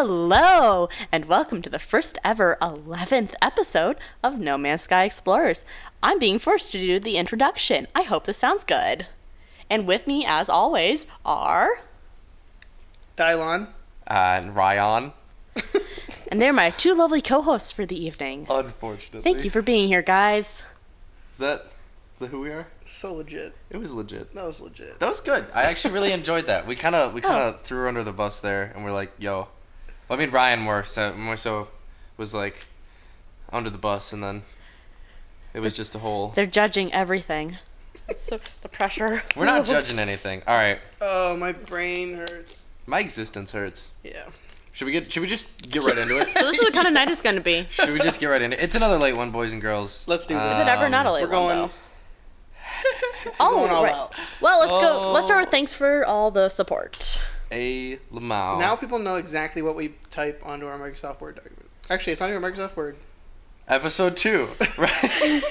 Hello, and welcome to the first ever 11th episode of No Man's Sky Explorers. I'm being forced to do the introduction. I hope this sounds good. And with me, as always, are... Dylon. And Ryan. And they're my two lovely co-hosts for the evening. Unfortunately. Thank you for being here, guys. Is that who we are? So legit. It was legit. That was legit. That was good. I actually really enjoyed that. We kind of threw her under the bus there, and we're like, yo. Well, I mean, Ryan more so was like under the bus, and then it was just a whole... They're judging everything. It's so the pressure. We're not judging anything. All right. Oh, my brain hurts. My existence hurts. Yeah. Should we just get right into it? So this is the kind of night it's going to be. Should we just get right into it? It's another late one, boys and girls. Let's do this. Is it ever not a late We're going... one, though? going all right. out. Well, let's start with thanks for all the support. A Lamau. Now people know exactly what we type onto our Microsoft Word document. Actually, it's not even Microsoft Word. Episode 2. Right?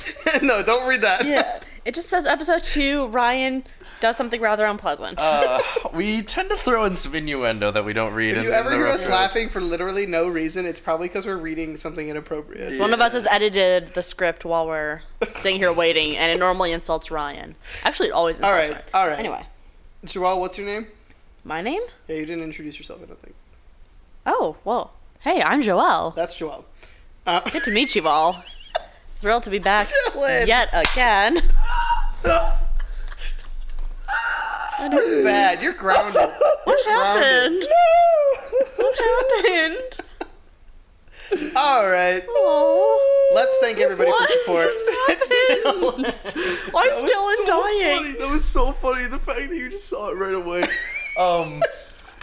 No, don't read that. Yeah. It just says episode 2, Ryan does something rather unpleasant. We tend to throw in some innuendo that we don't read. If you ever hear us laughing for literally no reason, it's probably because we're reading something inappropriate. One of us has edited the script while we're sitting here waiting, and it normally insults Ryan. Actually, it always insults Ryan. All right. Anyway. Joelle, what's your name? My name? Yeah, you didn't introduce yourself, I don't think. Oh, well. Hey, I'm Joelle. That's Joelle. Good to meet you all. Thrilled to be back Dylan. yet again. Bad. You're grounded. What happened? What happened? All right. Oh. Let's thank everybody for support. Why is Dylan dying? Funny. That was so funny. The fact that you just saw it right away.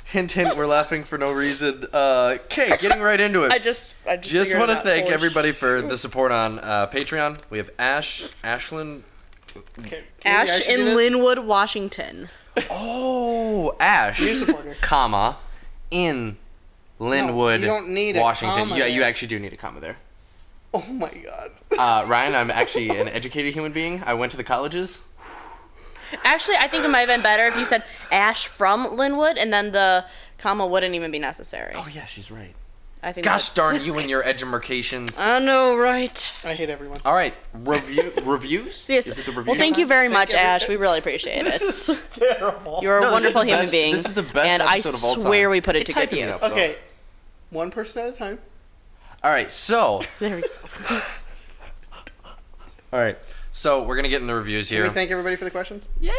Hint, hint. We're laughing for no reason. Okay, getting right into it. I just want figured to it out. thank everybody for the support on Patreon. We have Ashlyn. Okay. Ash in Linwood, Washington. Oh, Ash. New supporter. Comma in Linwood, you don't need a Washington. comma Yeah, there. you actually do need a comma there. Oh my god. Ryan, I'm actually an educated human being. I went to the colleges. Actually, I think it might have been better if you said Ash from Linwood, and then the comma wouldn't even be necessary. Oh yeah, she's right. I think. Gosh darn you and your edumarcations. I know, right? I hate everyone. All right, reviews. Yes. Is it the review? Well, thank you very much, every- Ash. We really appreciate it. This is terrible. You're a No, this is wonderful the human best- being. this is the best and I episode of all time. swear we put it It's to good hyping me use. up. Okay. One person at a time. All right, so. There we go. All right, so we're gonna get in the reviews Can here. we thank everybody for the questions? Yeah.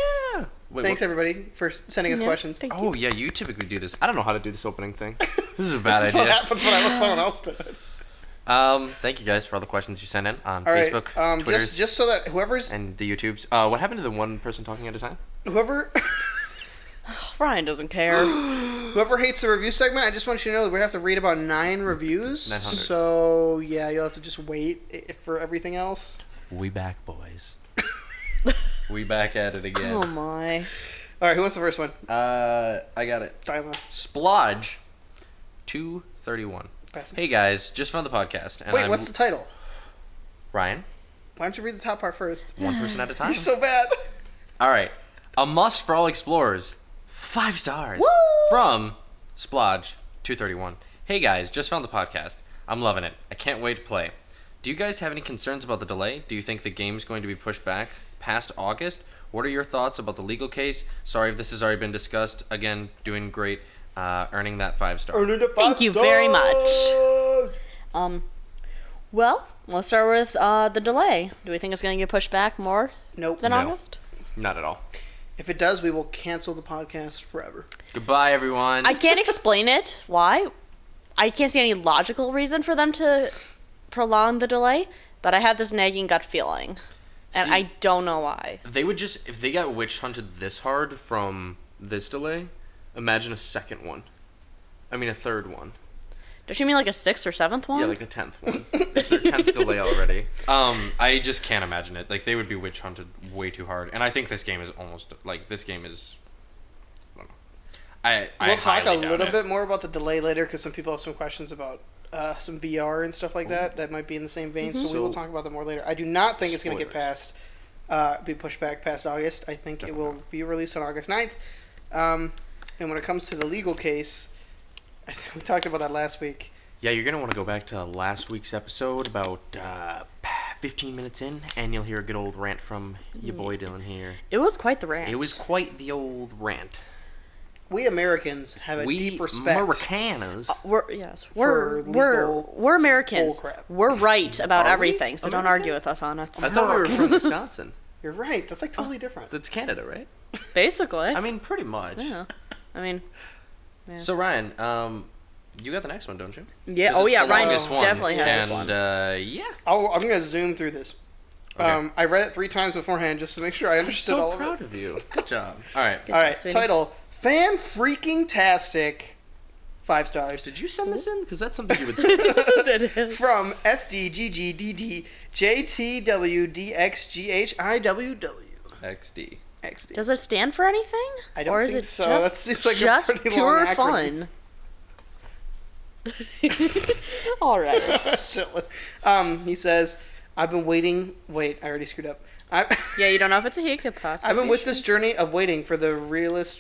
Wait, Thanks what? everybody for sending us Yeah, questions. thank you. Oh yeah, you typically do this. I don't know how to do this opening thing. This is a bad This is what idea. happens when I let someone else do it. Thank you guys for all the questions you sent in on All right. Facebook, Twitters, just so that whoever's and the YouTubes. What happened to the one person talking at a time? whoever Ryan doesn't care. whoever hates the review segment, I just want you to know that we have to read about 9 reviews. 900. So yeah, you'll have to just wait for everything else. We back, boys. We back at it again. Oh my. All right, who wants the first one? I got it. Dylan. Splodge 231. Hey guys, just found the podcast. And Wait, what's the title? Ryan? Why don't you read the top part first? One person at a time. You're so bad. All right. A must for all explorers. 5 stars. Woo! From Splodge 231. Hey guys, just found the podcast. I'm loving it. I can't wait to play. Do you guys have any concerns about the delay? Do you think the game's going to be pushed back past August? What are your thoughts about the legal case? Sorry if this has already been discussed. Again, doing great. Earning that 5 star. Thank you very much. Well, let's start with the delay. Do we think it's going to get pushed back more Nope. than No. August? Not at all. If it does, we will cancel the podcast forever. Goodbye, everyone. I can't explain it. Why? I can't see any logical reason for them to prolong the delay, but I have this nagging gut feeling. And See- I don't know why. They would just, if they got witch hunted this hard from this delay, imagine a second one. I mean, a third one. Does she mean like a 6th or 7th one? Yeah, like a 10th one. It's their 10th delay already. I just can't imagine it. Like, they would be witch hunted way too hard. And I think this game is almost, like, this game is, I don't know. I We'll talk a highly doubt little it. bit more about the delay later because some people have some questions about some VR and stuff like that. That might be in the same vein, so we will So- talk about that more later. I do not think it's going to get Spoilers. past, be pushed back past August. I think it will be released on August 9th. And when it comes to the legal case, We talked about that last week. Yeah, you're going to want to go back to last week's episode about 15 minutes in, and you'll hear a good old rant from your boy Dylan here. It was quite the rant. It was quite the old rant. We Americans have a deep respect. Americanas. For legal we're Americans. bullcrap. We're right about Are we everything, so don't American? argue with us on it. I thought we were from Wisconsin. You're right. That's like totally different. That's Canada, right? Basically. I mean, pretty much. yeah. I mean, yeah. So, Ryan, you got the next one, don't you? Yeah. 'Cause Oh it's yeah. the Ryan longest one. definitely has this one. Yeah. I'm going to zoom through this. Okay. I read it 3 times beforehand just to make sure I understood So all of proud it. of you. Good job. All right. Good All job, right, sweetie. title, Fan Freaking Tastic, 5 stars. Did you send this in? Because that's something you would say. It is. From SDGGDD XD. XD. Does it stand for anything? I don't or is think it so. Just, That seems like a just pretty long pure acronym. fun. All right. So, he says, I've been waiting. Wait, I already screwed up. Yeah, you don't know if it's a he. Could possibly. I've been be with a this she. journey of waiting for the realist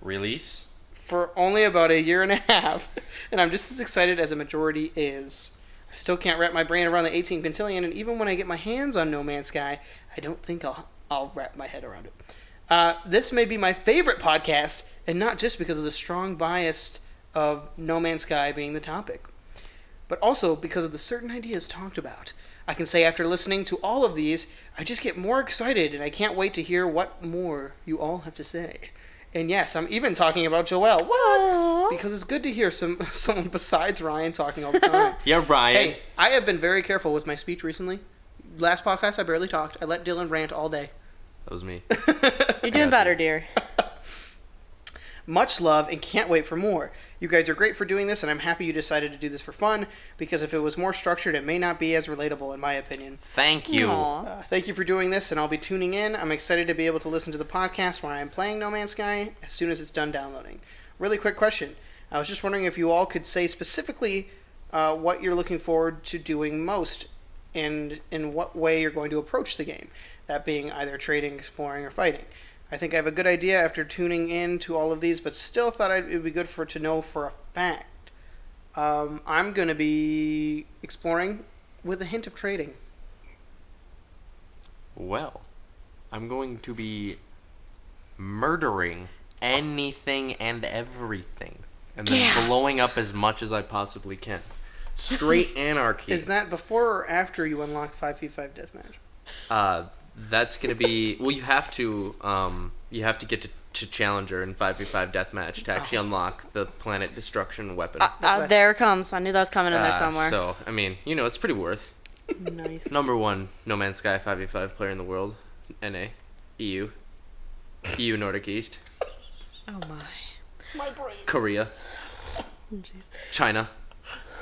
Release? for only about a year and a half, and I'm just as excited as a majority is. I still can't wrap my brain around the 18 quintillion, and even when I get my hands on No Man's Sky, I don't think I'll wrap my head around it. This may be my favorite podcast, and not just because of the strong bias of No Man's Sky being the topic, but also because of the certain ideas talked about. I can say after listening to all of these, I just get more excited, and I can't wait to hear what more you all have to say. And yes, I'm even talking about Joelle. What? Aww. Because it's good to hear someone besides Ryan talking all the time. Yeah, Ryan. Hey, I have been very careful with my speech recently. Last podcast, I barely talked. I let Dylan rant all day. That was me. You're doing better, dear. Much love and can't wait for more. You guys are great for doing this, and I'm happy you decided to do this for fun, because if it was more structured, it may not be as relatable, in my opinion. Thank you. Aw. Thank you for doing this, and I'll be tuning in. I'm excited to be able to listen to the podcast while I'm playing No Man's Sky as soon as it's done downloading. Really quick question. I was just wondering if you all could say specifically what you're looking forward to doing most, and in what way you're going to approach the game. That being either trading, exploring, or fighting. I think I have a good idea after tuning in to all of these, but still thought it would be good to know for a fact. I'm going to be exploring with a hint of trading. Well, I'm going to be murdering anything and everything, and then Yes. blowing up as much as I possibly can. Straight anarchy. Is that before or after you unlock 5v5 deathmatch? That's gonna be. Well, you have to get to Challenger in 5v5 deathmatch to actually unlock the planet destruction weapon. right. There it comes. I knew that was coming in there somewhere. So, I mean, it's pretty worth. Nice. Number 1 No Man's Sky 5v5 player in the world. NA. EU. EU Nordic East. Oh my. My brain. Korea. Oh, jeez. China.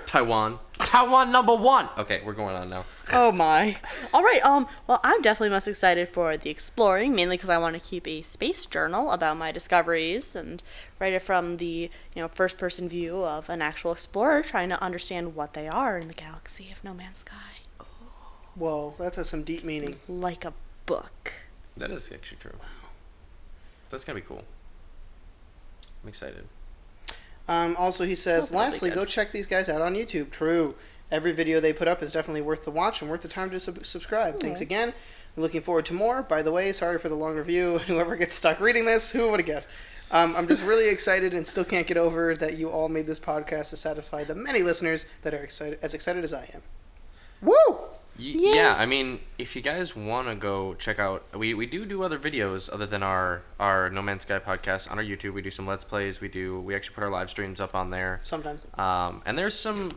Taiwan. Taiwan number 1! Okay, we're going on now. Oh my. All right. Well, I'm definitely most excited for the exploring, mainly because I want to keep a space journal about my discoveries and write it from the first-person view of an actual explorer, trying to understand what they are in the galaxy of No Man's Sky, Whoa, that has some deep meaning. like a book. That is actually true. That's gonna be cool. I'm excited. Also, he says, Hopefully lastly, good. go check these guys out on YouTube. True. Every video they put up is definitely worth the watch and worth the time to subscribe. Thanks again. I'm looking forward to more. By the way, sorry for the long review. Whoever gets stuck reading this, who would have guessed? I'm just really excited and still can't get over that you all made this podcast to satisfy the many listeners that are as excited as I am. Woo! Yeah, I mean, if you guys want to go check out, we do other videos other than our No Man's Sky podcast on our YouTube. We do some Let's Plays. We actually put our live streams up on there. Sometimes. And there's some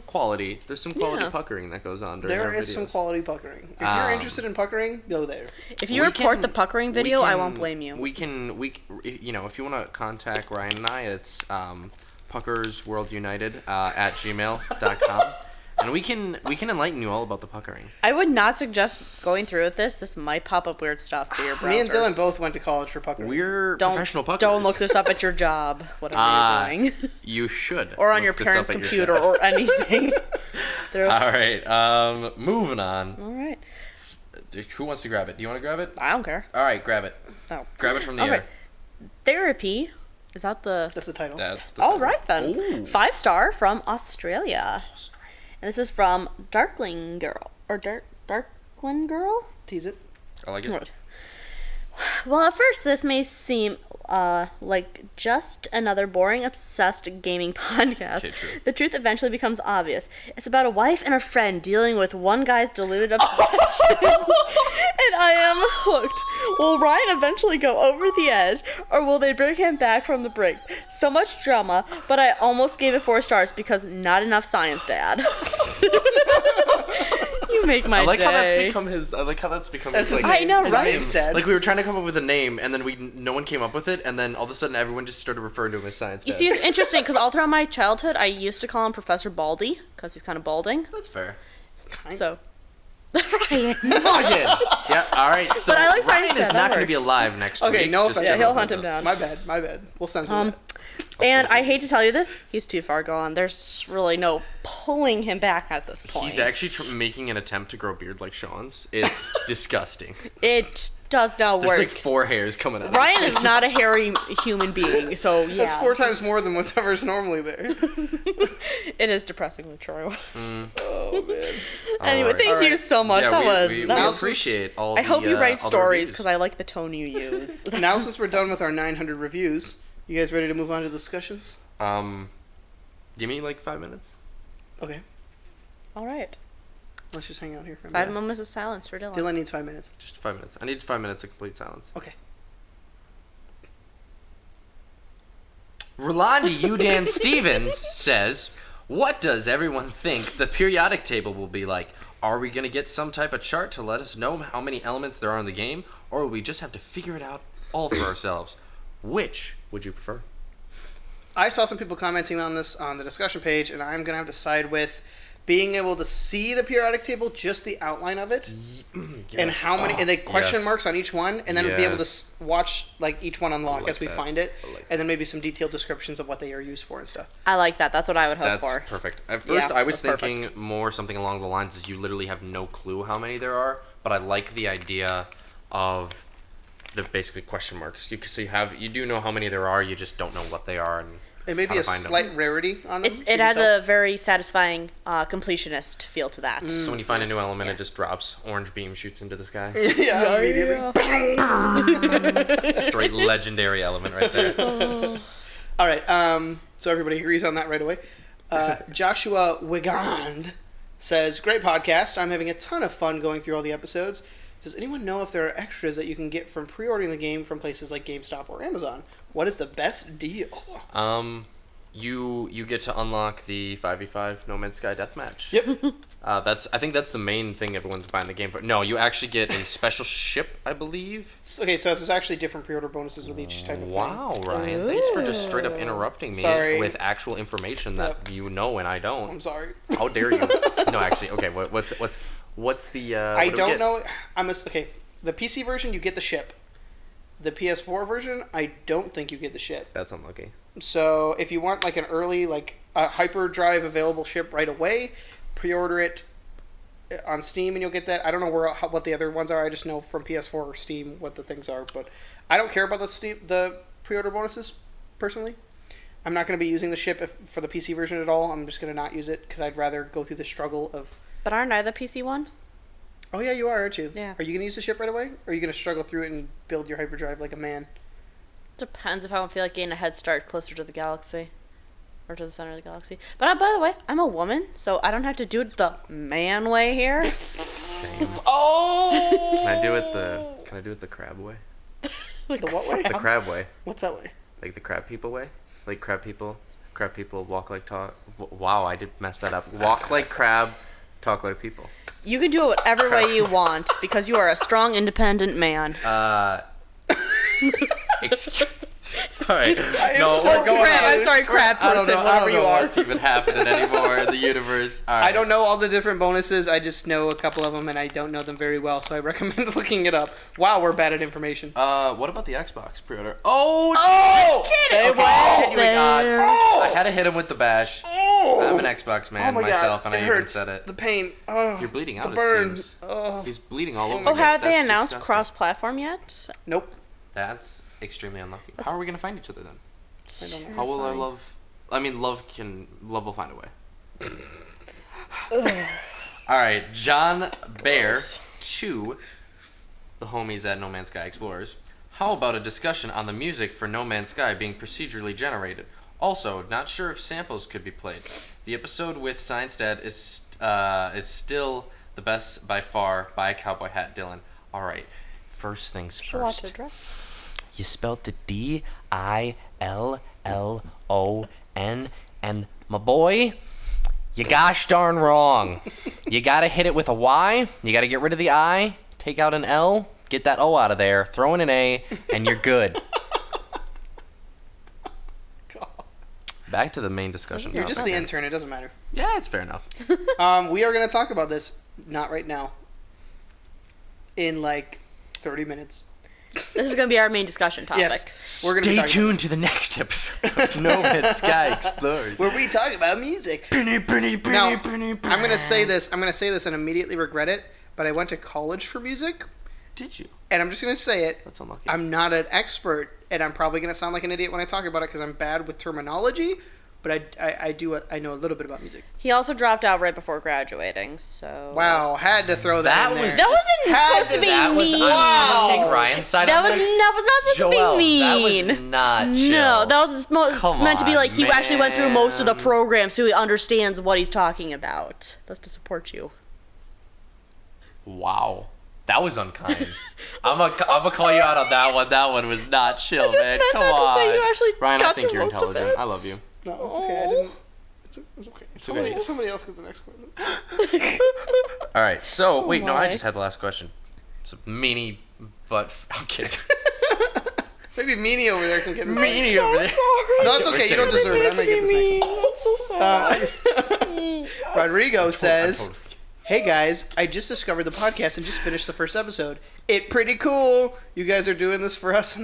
quality. There's some quality Yeah. puckering that goes on during our There is videos. some quality puckering. If you're interested in puckering, go there. If you We report can- the puckering video, I won't blame you. We if you want to contact Ryan and I, it's puckersworldunited at gmail.com. And we can enlighten you all about the puckering. I would not suggest going through with this. This might pop up weird stuff to your browsers. Me and Dylan both went to college for puckering. We're professional puckers. Don't look this up at your job, whatever you're doing. You should. Or on look your this parents' up at your computer shop. or anything. All right. Moving on. All right. Who wants to grab it? Do you want to grab it? I don't care. All right, grab it. Oh. Grab it from the All air. right. Therapy Is that the... That's the title. That's the All title. right, then. Ooh. 5-star from Australia. And this is from Darkling Girl. Or Darkling Girl? Tease it. I like it. Well, at first, this may seem like just another boring, obsessed gaming podcast. Okay, true. The truth eventually becomes obvious. It's about a wife and a friend dealing with one guy's deluded obsession. And I am hooked. Will Ryan eventually go over the edge, or will they bring him back from the brink? So much drama, but I almost gave it 4 stars because not enough science, Dad. You make my I like day. how that's become his. I like how that's become That's his. his Like, I know, his right? name instead. like we were trying to come up with a name, and then no one came up with it, and then all of a sudden everyone just started referring to him as Science You Dad. see, it's interesting because all throughout my childhood, I used to call him Professor Baldy because he's kind of balding. That's fair. Kind So, Ryan. Fucking. Yeah. All right. So But I like Science Ryan Dad, is that not going to be works. alive next week. Okay, no just offense. Yeah, to he'll everyone hunt him knows. down. My bad. We'll censor that. And I hate to tell you this, he's too far gone. There's really no pulling him back at this point. He's actually making an attempt to grow a beard like Sean's. It's disgusting. It does not There's work. like 4 hairs coming out. Ryan of his is not a hairy human being, so yeah. That's 4 times more than whatever's normally there. It is depressingly true. Oh man. Anyway, Alright. thank you Alright. so much. Yeah, we we was- appreciate all. I hope you write all the stories reviews. because I like the tone you use. Now since we're done with our 900 reviews, you guys ready to move on to discussions? Give me like 5 minutes. Okay. All right. Let's just hang out here for a 5 minute. moments of silence for Dylan. Dylan needs 5 minutes. Just 5 minutes. I need 5 minutes of complete silence. Okay. Rolandi Udan Stevens says, "What does everyone think the periodic table will be like? Are we going to get some type of chart to let us know how many elements there are in the game, or will we just have to figure it out all for ourselves? Which would you prefer?" I saw some people commenting on this on the discussion page, and I'm gonna have to side with being able to see the periodic table, just the outline of it, and how many, and the question yes. marks on each one, and then be able to Yes. watch like each one unlock like as we that. find it, I like and then maybe some detailed descriptions of what they are used for and stuff. I like that. That's what I would hope That's for. perfect. At first, Yeah, I was that's thinking more something along the lines is you literally have no clue how many there are, but I like the idea of the basically question marks. So you do know how many there are, you just don't know what they are and It may how be a to find them. slight rarity on them. It has a very satisfying completionist feel to that. So when you find a new element, it just drops. Orange beam shoots into the sky. yeah, immediately. Straight legendary element right there. All right. So everybody agrees on that right away. Joshua Wigand says, "Great podcast. I'm having a ton of fun going through all the episodes. Does anyone know if there are extras that you can get from pre-ordering the game from places like GameStop or Amazon? What is the best deal?" You get to unlock the 5v5 No Man's Sky deathmatch. Yep. I think that's the main thing everyone's buying the game for. No, you actually get a special ship, I believe. Okay, so there's actually different pre-order bonuses with each type of thing. Wow, Ryan, thanks for just straight up interrupting me Sorry. with actual information that you know and I don't. I'm sorry. How dare you? No, actually, okay. What's the? I what do we don't get? know. Okay, the PC version you get the ship. The PS4 version, I don't think you get the ship. That's unlucky. So if you want like an early, like a hyperdrive available ship right away, pre-order it on Steam and you'll get that. I don't know what the other ones are. I just know from PS4 or Steam what the things are. But I don't care about the pre-order bonuses personally. I'm not going to be using the ship for the PC version at all. I'm just going to not use it because I'd rather go through the struggle of. But aren't I the PC one? Oh yeah, you are, aren't you? Yeah. Are you going to use the ship right away? Or are you going to struggle through it and build your hyperdrive like a man? Depends if I don't feel like getting a head start closer to the galaxy. Or to the center of the galaxy. But by the way, I'm a woman, so I don't have to do it the man way here. Same. Oh! Can I do it the crab way? The what way? The crab way, What's that way? like the crab people way, like crab people walk like talk. Wow, I did mess that up. Walk like crab, talk like people. You can do it whatever way you want because you are a strong, independent man. All right. No, so we're going crab, on. I'm sorry, crab person, whatever you are. What's even happening anymore in the universe. All right. I don't know all the different bonuses. I just know a couple of them, and I don't know them very well, so I recommend looking it up. Wow, we're bad at information. What about the Xbox pre-order? Oh! They Okay, went genuine God. there. I had to hit him with the bash. Oh! I'm an Xbox man myself, and I it even hurts. said it. The pain. Oh, You're bleeding out, The it burn. seems. Oh. He's bleeding all over Oh, again. have they That's announced disgusting. cross-platform yet? Nope. That's extremely unlucky. How are we going to find each other then? I don't know. How will I love? I mean, love will find a way. All right, John Bear to the homies at No Man's Sky Explorers. How about a discussion on the music for No Man's Sky being procedurally generated? Also, not sure if samples could be played. The episode with Science Dad is still the best by far. By Cowboy Hat Dylan. All right, first things first. Address. You spelled it D-I-L-L-O-N, and my boy, you gosh darn wrong. You gotta hit it with a Y. You gotta get rid of the I, take out an L, get that O out of there, throw in an A, and you're good. Back to the main discussion. You're just the intern. It doesn't matter. Yeah, it's fair enough. We are going to talk about this, not right now, in like 30 minutes. This is going to be our main discussion topic. Yes, we're going to Stay tuned to the next episode of No Man's Sky Explorers, where we talk about music. Now, I'm going to say this. I'm going to say this and immediately regret it. But I went to college for music. Did you? And I'm just going to say it. That's unlucky. I'm not an expert, and I'm probably going to sound like an idiot when I talk about it because I'm bad with terminology. But I know a little bit about music. He also dropped out right before graduating, so... Wow, had to throw that in there. That wasn't supposed to be mean. I'm going to take Ryan's side That on was this. not supposed Joel, to be mean. that was not chill. No, that was meant to be on, like he actually went through most of the man. program, so he understands what he's talking about. That's to support you. Wow. That was unkind. I'm gonna call you out on that one. That one was not chill, man. meant Come that to on. say you actually Ryan, I got think through you're most of intelligent. it. I love you. No, it's okay. I didn't. It's okay. okay. Somebody else gets the next question. All right. So wait, no, I my. just had the last question. It's a meanie, but I'm kidding. Maybe Meanie over there can get this. Meanie so over there. sorry. No, it's okay. You don't deserve it. I'm gonna get this next one. I'm so sad. Rodrigo says, totally- "Hey guys, I just discovered the podcast and just finished the first episode. It pretty cool. You guys are doing this for us."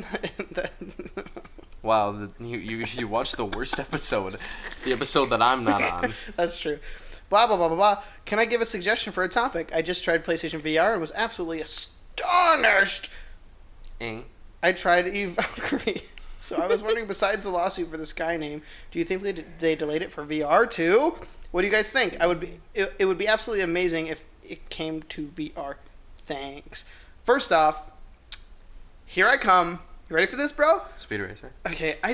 Wow, you watched the worst episode, the episode that I'm not on. That's true. Blah blah blah blah blah. Can I give a suggestion for a topic? I just tried PlayStation VR and was absolutely astonished. Ing. I tried Eve Valkyrie. So I was wondering, besides the lawsuit for the Sky name, do you think they delayed it for VR too? What do you guys think? It would be absolutely amazing if it came to VR. Thanks. First off, here I come. You ready for this, bro? Speed Racer. Okay, I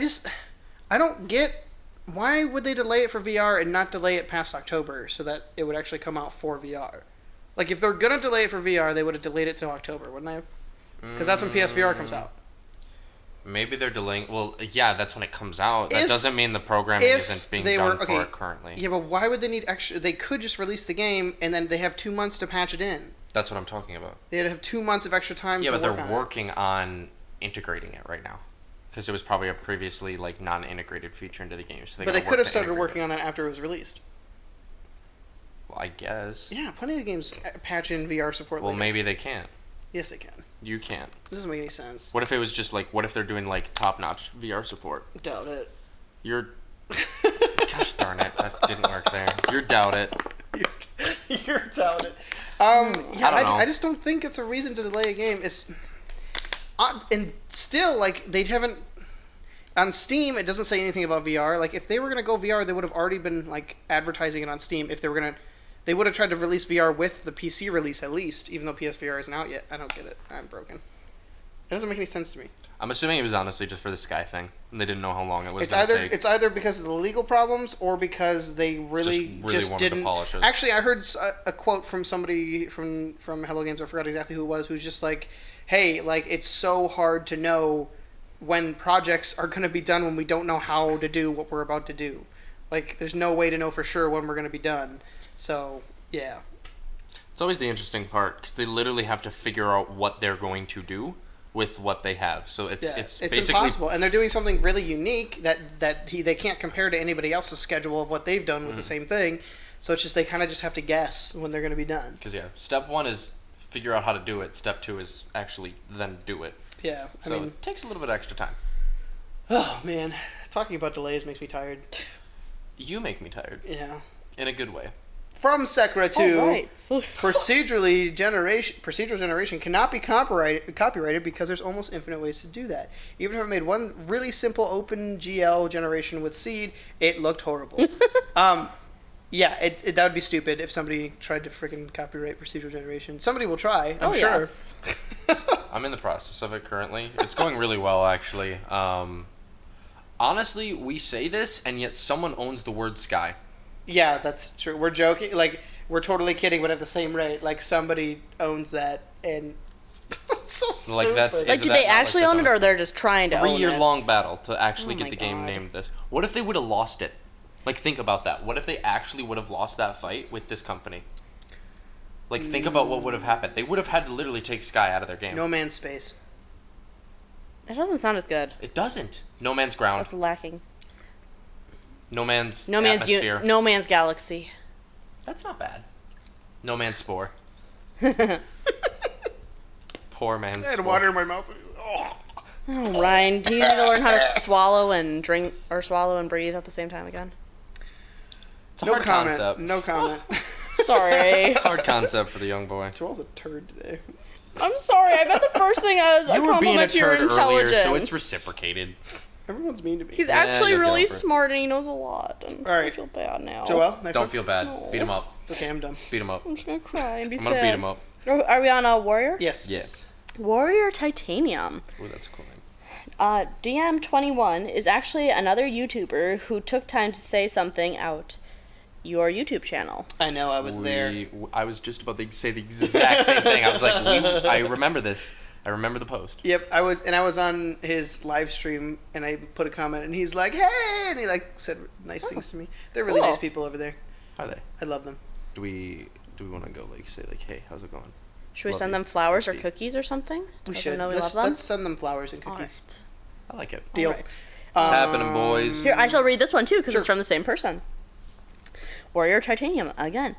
don't get why would they delay it for VR and not delay it past October so that it would actually come out for VR? Like if they're gonna delay it for VR, they would have delayed it till October, wouldn't they? Because that's when PSVR comes out. Maybe they're delaying. Well, yeah, that's when it comes out. That doesn't mean the programming isn't being done for it currently. Yeah, but why would they need extra? They could just release the game and then they have 2 months to patch it in. That's what I'm talking about. They'd have 2 months of extra time. Yeah, to but work they're on working on integrating it right now, because it was probably a previously like non-integrated feature into the game. So But they could have started working on it after it was released. Well, I guess. Yeah, plenty of games patch in VR support. Well, later. maybe they can't. Yes, they can. You can't. This doesn't make any sense. What if it was just like? What if they're doing like top-notch VR support? Doubt it. You're. Gosh darn it! That didn't work there. You're doubt it. You're doubted. I don't know. I just don't think it's a reason to delay a game. It's and still like they haven't on Steam. It doesn't say anything about VR. Like if they were gonna go VR, they would have already been like advertising it on Steam. If they were gonna, they would have tried to release VR with the PC release at least, even though PSVR isn't out yet. I don't get it. I'm broken. It doesn't make any sense to me. I'm assuming it was honestly just for the Sky thing, and they didn't know how long it was It's going to either take. it's either because of the legal problems or because they really wanted didn't. to polish it. Actually, I heard a quote from somebody from Hello Games. I forgot exactly who it was. Who's just like, "Hey, like it's so hard to know when projects are going to be done when we don't know how to do what we're about to do. Like, there's no way to know for sure when we're going to be done." So yeah, It's always the interesting part, because they literally have to figure out what they're going to do with what they have. So it's basically impossible, and they're doing something really unique that they can't compare to anybody else's schedule of what they've done with the same thing. So it's just they kind of just have to guess when they're going to be done. Because step one is figure out how to do it. Step two is actually then do it. Yeah, So it takes a little bit extra time. Oh man, talking about delays makes me tired. You make me tired Yeah, in a good way. from Sekira 2. Oh, right. Procedural generation cannot be copyrighted because there's almost infinite ways to do that. Even if I made one really simple open GL generation with seed, it looked horrible. Yeah, that would be stupid if somebody tried to freaking copyright procedural generation. Somebody will try, I'm sure. Yes. I'm in the process of it currently. It's going really well, actually. Honestly, we say this, and yet someone owns the word sky. Yeah, that's true. We're joking. Like, we're totally kidding, but at the same rate, like, somebody owns that, and it's so stupid. Like, that's... Like, do they actually own it, or they're just trying to own it? 3-year-long battle to actually Oh get my the game God. named this. What if they would have lost it? Like, think about that. What if they actually would have lost that fight with this company? Like, think about what would have happened. They would have had to literally take Sky out of their game. No Man's Space. That doesn't sound as good. It doesn't. No Man's Ground. That's lacking. No Man's No Man's Atmosphere. No Man's Galaxy. That's not bad. No Man's Spore. Poor man's I had Spore. water in my mouth. Oh. Oh, Ryan, do you need to learn how to swallow and drink, or swallow and breathe at the same time again? It's a No hard comment. concept. No comment. Sorry. Hard concept for the young boy. Joel's a turd today. I'm sorry. I meant the first thing as a You were being a compliment to your turd intelligence. earlier, so it's reciprocated. Everyone's mean to me. He's Yeah, actually go really for it. smart and he knows a lot. And All right. I feel bad now. Joel, next Don't one. feel bad. No. Beat him up. It's okay, I'm done. Beat him up. I'm just gonna cry and be I'm sad. gonna beat him up. Are we on a Warrior? Yes. Yeah. Warrior Titanium. Ooh, that's cool. DM21 is actually another YouTuber who took time to say something out your YouTube channel. I know, I was there. I was just about to say the exact same thing. I was like, I remember this. I remember the post. Yep, I was on his live stream, and I put a comment, and he's like, "Hey!" and he like said nice things to me. They're really Cool. nice people over there. Are they? I love them. Do we want to go like say like, hey, how's it going? Should we Love send you. them flowers or Deep. cookies or something? We Let them should. know we love them. Let's send them flowers and All cookies. right. I like it. Deal. All right. Tapping 'em, boys. Here, I shall read this one too because Sure. it's from the same person. Warrior Titanium again.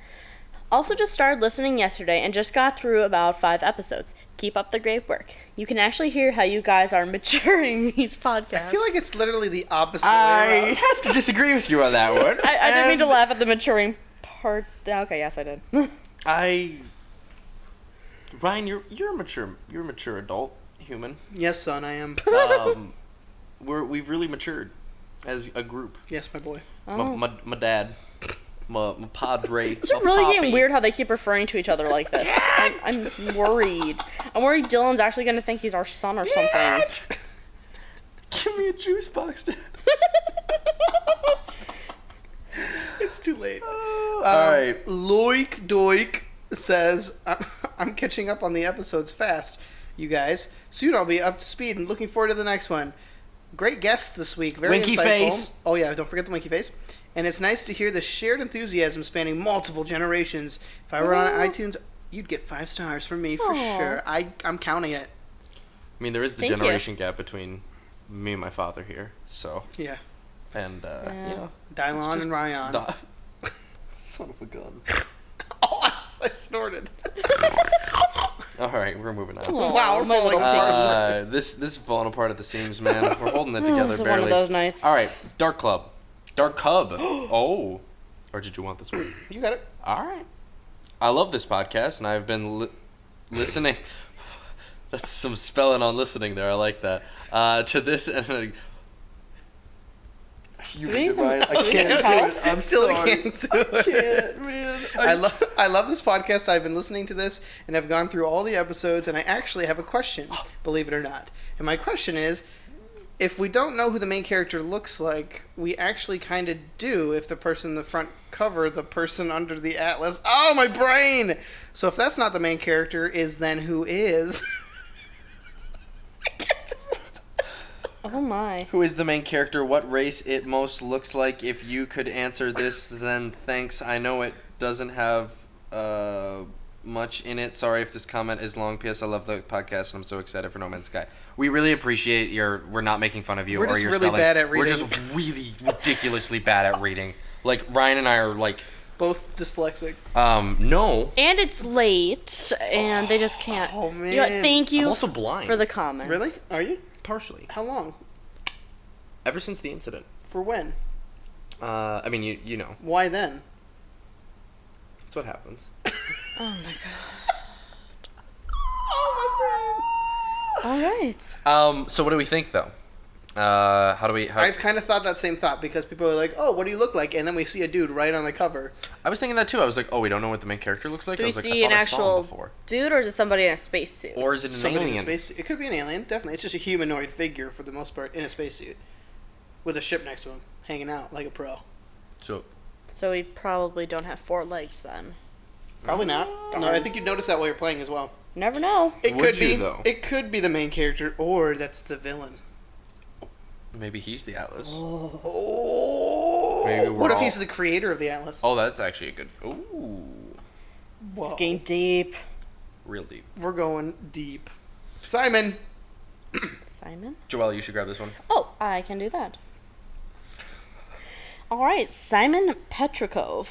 Also just started listening yesterday and just got through about 5 episodes. Keep up the great work. You can actually hear how you guys are maturing each podcast. I feel like it's literally the opposite way I around. have to disagree with you on that one. I didn't mean to laugh at the maturing part. Okay, yes, I did. Ryan, you're a mature adult human. Yes, son, I am. We've really matured as a group. Yes, my boy. Oh. My dad, my padre. It's really getting weird how they keep referring to each other like this. I'm worried. I'm worried Dylan's actually going to think he's our son or something. Give me a juice box, Dad. It's too late. All right. Loik Doik says, I'm catching up on the episodes fast, you guys. Soon I'll be up to speed and looking forward to the next one. Great guests this week. Very Winky insightful. face. Oh, yeah, don't forget the winky face. And it's nice to hear the shared enthusiasm spanning multiple generations. If I were on iTunes, you'd get 5 stars from me for Aw. sure. I'm counting it. I mean, there is the Thank you. generation gap between me and my father here, so Yeah. and you know, Dylon just and Ryan. son of a gun. Oh, I snorted. All right, we're moving on. Aw, Wow, we're my falling little apart. This is falling apart at the seams, man. We're holding it Oh, together it's barely. one of those nights. All right, Dark Club, Dark Cub. Oh, or did you want this one? You got it. All right. I love this podcast, and I've been listening. That's some spelling on listening there. I like that. To this and. You Do we read need it, some- Ryan. I do we need can't some do help? it. I'm Still sorry. can't do it. Can't, man. I love this podcast. I've been listening to this and I've gone through all the episodes, and I actually have a question, believe it or not. And my question is, if we don't know who the main character looks like, we actually kind of do if the person in the front cover, the person under the atlas. Oh, my brain! So if that's not the main character, is then who is? Oh my. Who is the main character? What race it most looks like? If you could answer this, then thanks. I know it doesn't have much in it. Sorry if this comment is long. P.S. I love the podcast and I'm so excited for No Man's Sky. We really appreciate we're not making fun of you We're or just your really spelling. bad at We're reading. just really ridiculously bad at reading. Like Ryan and I are like, Both dyslexic. no. And it's late, and they just can't. Oh, man. You know what, thank I'm you also blind. for the comment. Really? Are you? Partially. How long? Ever since the incident. For when? I mean, you know. Why then? That's what happens. Oh my god. All right. So what do we think, though? How do we... I've kind of thought that same thought because people are like, "Oh, what do you look like?" And then we see a dude right on the cover. I was thinking that too. I was like, oh, we don't know what the main character looks like. Do I we was like, see I an thought I saw him actual before. dude, or is it somebody in a spacesuit? Or is it an Somebody in alien? a space. It could be an alien, definitely. It's just a humanoid figure for the most part in a spacesuit, with a ship next to him, hanging out like a pro. So So we probably don't have 4 legs then. Probably not. No, I think you'd notice that while you're playing as well. Never know. It Would could you, be. though? It could be the main character, or that's the villain. maybe he's the Atlas. Oh. Maybe we're What if all- he's the creator of the Atlas? Oh, that's actually a good... Ooh. Whoa. It's getting deep. Real deep. We're going deep. Simon. Simon? Joelle, you should grab this one. Oh, I can do that. All right, Simon Petrikov.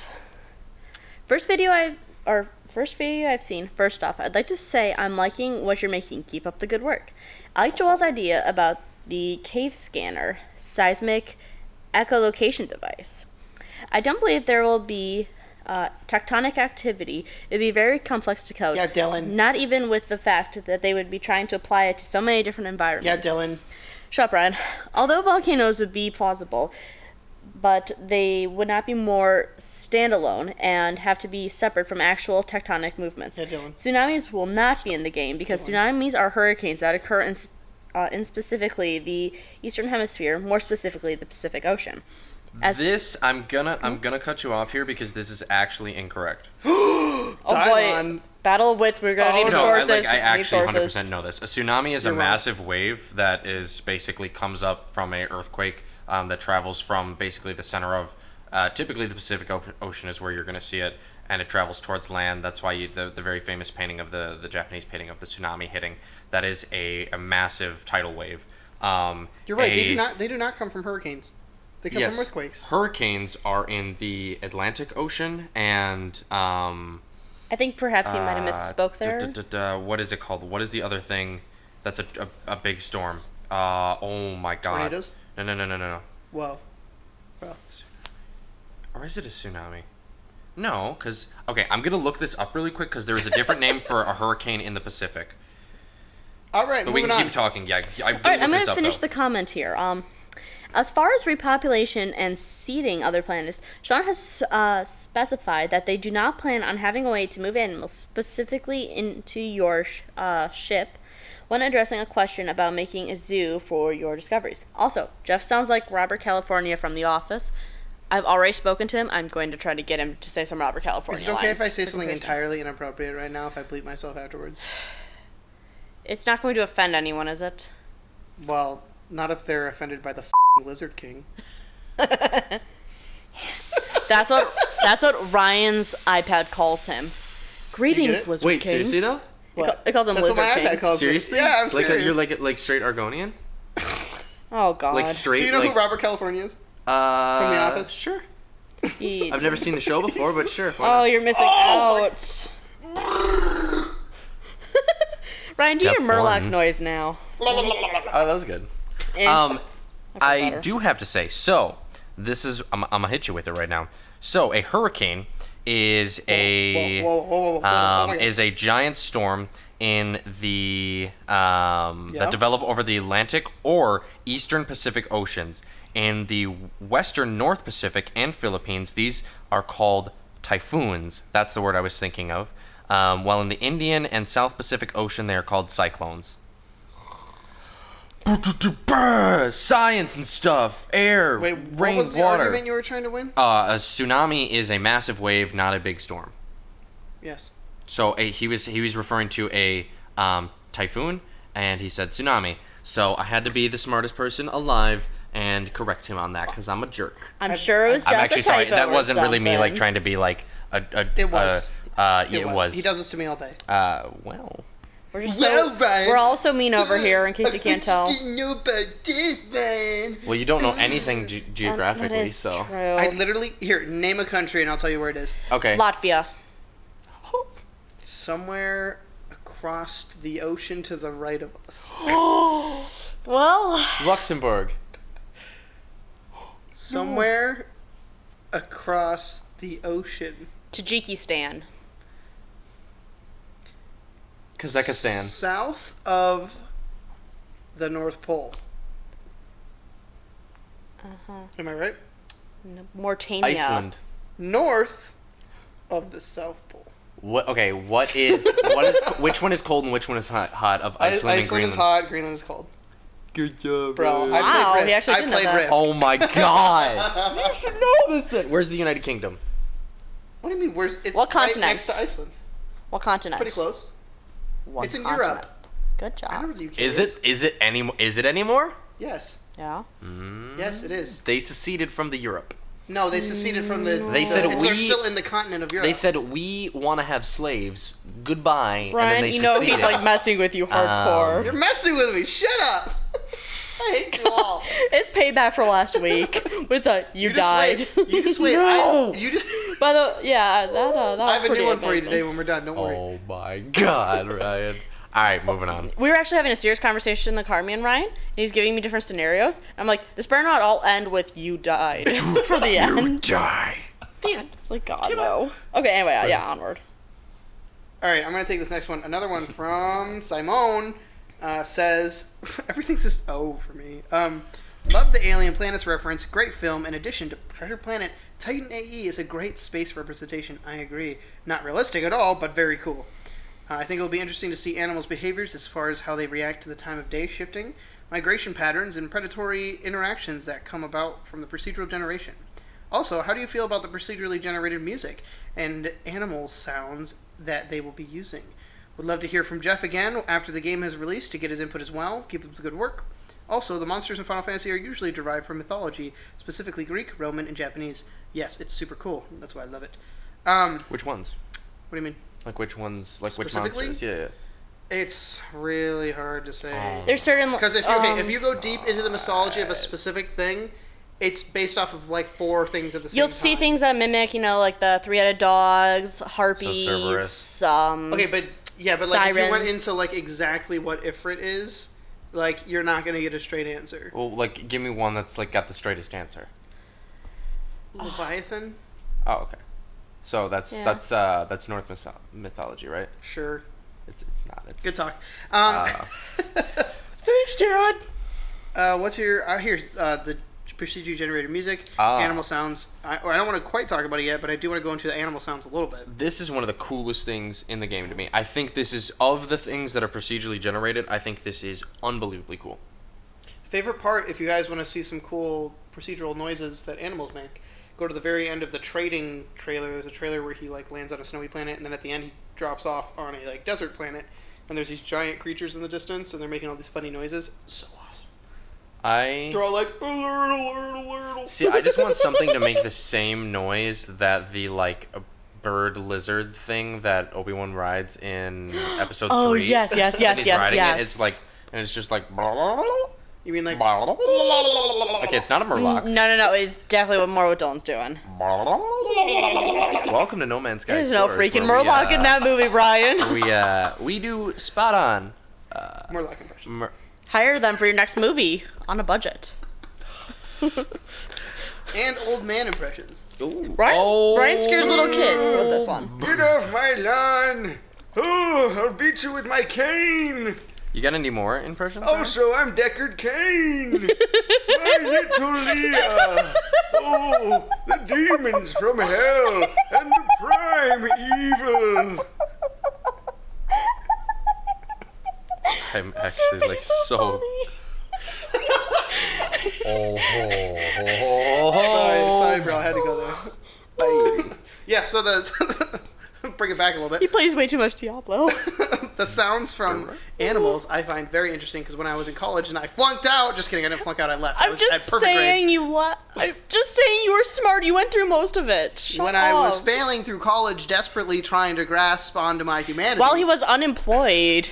First video I've seen. First off, I'd like to say I'm liking what you're making. Keep up the good work. I like Joel's idea about the cave scanner, seismic echolocation device. I don't believe there will be tectonic activity. It would be very complex to code. Yeah, Dylan. Not even with the fact that they would be trying to apply it to so many different Yeah, environments. Dylan. Shut up, Ryan. Although volcanoes would be plausible, but they would not be more standalone and have to be separate from actual tectonic movements. Yeah, Dylan. Tsunamis will not be in the game because tsunamis are hurricanes that occur in specifically the Eastern Hemisphere, more specifically the Pacific Ocean. I'm gonna cut you off here because this is actually incorrect. Oh boy, Dylon. battle of wits. We're gonna need No, sources. I actually Need sources. 100% know this. A tsunami is You're a wrong. massive wave that is basically comes up from a earthquake that travels from basically the center of typically the Pacific Ocean is where you're going to see it, and it travels towards land. That's why the very famous painting of the Japanese painting of the tsunami hitting. That is a massive tidal wave. You're right. They do not come from hurricanes. They come Yes, from earthquakes. hurricanes are in the Atlantic Ocean and I think perhaps you might have misspoke there. what is it called? What is the other thing that's a big storm? Oh my god. Tornadoes? No. Whoa. Bro. Or is it a tsunami? No, because... Okay, I'm going to look this up really quick because there is a different name for a hurricane in the Pacific. All right, But we moving can on. keep talking. Yeah, All right, I'm going to finish the comment here. As far as repopulation and seeding other planets, Sean has specified that they do not plan on having a way to move animals specifically into your ship when addressing a question about making a zoo for your discoveries. Also, Jeff sounds like Robert California from The Office. I've already spoken to him. I'm going to try to get him to say some Robert California Is it okay lines if I say for something comparison. entirely inappropriate right now if I bleep myself afterwards? It's not going to offend anyone, is it? Well, not if they're offended by the Lizard King. That's what Ryan's iPad calls him. Greetings, it? Lizard Wait, King. seriously though? It calls him That's Lizard what my King. iPad calls Seriously? me. Yeah, I'm like serious. you're like straight Argonian? Oh God. Like straight Do you know like, who Robert California is? from The Office? Sure. He- I've never seen the show before, but sure. why Oh, not? you're missing out. Ryan, do Step your Murloc one. noise now. Oh, that was good. Eh, I better. do have to say, so this is I'm gonna hit you with it right now. So a hurricane is Whoa. Oh my God. is a giant storm in the that develop over the Atlantic or Eastern Pacific Oceans. In the Western North Pacific and Philippines, these are called typhoons. That's the word I was thinking of. While in the Indian and South Pacific Ocean, they are called cyclones. Science and stuff, air, Wait, rain, what was the water. argument you were trying to win? A tsunami is a massive wave, not a big storm. Yes. So he was referring to a typhoon, and he said tsunami. So I had to be the smartest person alive and correct him on that because I'm a jerk. I'm sure it was just I'm actually a sorry. typo That or wasn't really me like something. trying to be like a. It was. It was. He does this to me all day. Well. We're just Well, Ryan. we're all so mean over here, in case you can't tell. didn't know about this, man. Well, you don't know anything geographically, That is so. true. I literally here name a country and I'll tell you where it is. Okay. Latvia. Somewhere across the ocean to the right of us. Well, Luxembourg. Somewhere across the ocean. Tajikistan. Kazakhstan. South of the North Pole. Am I right? Mauritania. Iceland. North of the South Pole. What? Okay. What is which one is cold and which one is hot of Iceland and Iceland Greenland? is hot, Greenland is cold. Good job, Bro, bro. I Wow, played he Risk. actually I did know played that. Risk. Oh my god! You should know this thing. Where's the United Kingdom? What do you mean? Where's it's What right continent? next to Iceland? What continent? Pretty close. One It's in continent. Europe. Good I job. know where the UK Is it anymore? Yes. Yeah. Yes, it is. They seceded from the Europe. No, they seceded from the. They said they're still in the continent of Europe. They said we want to have slaves. Goodbye. and then Brian, they you know seceded. he's like messing with you hardcore. You're messing with me. Shut up. I hate you all. It's payback for last week with a you just died. Wait. You just wait. No. You just. By the yeah, that was I have a pretty new one for you amazing. today when we're done. Don't worry. Oh my god, Ryan. All right, moving on. We were actually having a serious conversation in the car, me and Ryan, and he's giving me different scenarios. I'm like, this better not all end with you died for the end. Die. The end. It's like, God, no. Okay, anyway, yeah, onward. All right, I'm gonna take this next one. Another one from Simone says everything's just for me. Love the Alien Planets reference. Great film. In addition to Treasure Planet, Titan AE is a great space representation. I agree. Not realistic at all, but very cool. I think it'll be interesting to see animals' behaviors as far as how they react to the time of day shifting, migration patterns, and predatory interactions that come about from the procedural generation. Also, how do you feel about the procedurally generated music and animal sounds that they will be using? Would love to hear from Jeff again after the game has released to get his input as well. Keep up the good work. Also, the monsters in Final Fantasy are usually derived from mythology, specifically Greek, Roman, and Japanese. Yes, it's super cool. That's why I love it. Which ones? What do you mean? Like which ones? Like which Specifically? monsters? Yeah. It's really hard to say. There's certain Because if you go deep into the mythology of a specific thing, it's based off of like 4 things at the same time. you'll see things that mimic, like the three-headed dogs, harpies, Cerberus. Okay, but like if you went Sirens. into like exactly what Ifrit is, like you're not gonna get a straight answer. Well, like give me one that's like got the straightest answer. Leviathan? Oh, okay. So that's Yeah. that's North mythology, right? Sure. It's not. It's Good talk. Thanks, Dad. What's your here's the procedure generated music, Ah. animal sounds. I don't want to quite talk about it yet, but I do want to go into the animal sounds a little bit. This is one of the coolest things in the game to me. I think this is of the things that are procedurally generated. I think this is unbelievably cool. Favorite part, if you guys want to see some cool procedural noises that animals make, go to the very end of the trading trailer. There's a trailer where he like lands on a snowy planet, and then at the end he drops off on a like desert planet, and there's these giant creatures in the distance, and they're making all these funny noises. So awesome. They're all like alert, alert, alert, alert. See, I just want something to make the same noise that the like bird lizard thing that Obi-Wan rides in episode 3. Oh, yes, yes, And yes, he's yes, riding yes. it. It's like, and it's just like. You mean like Okay, it's not a Murloc. No. It's definitely what more what Dylan's doing. Welcome to No Man's Sky. There's no Explorers, freaking where we, Murloc in that movie, Brian. We do spot on. more like impressions? Hire them for your next movie on a budget. And old man impressions. Ooh. Brian scares little kids with this one. Get off my lawn! Oh, I'll beat you with my cane! You got any more impressions? Oh, so I'm Deckard Cain! My little Leah! Oh, the demons from hell and the prime evil! I'm actually like so. Sorry, bro, I had to go there. Yeah, so bring it back a little He bit. plays way too much Diablo. The sounds from animals I find very interesting because when I was in college and I flunked out, just kidding, I didn't flunk out, I left. I I'm was just at perfect saying grades. I'm just saying you were smart. You went through most of it. Shut When up. I was failing through college, desperately trying to grasp onto my humanity. While he was unemployed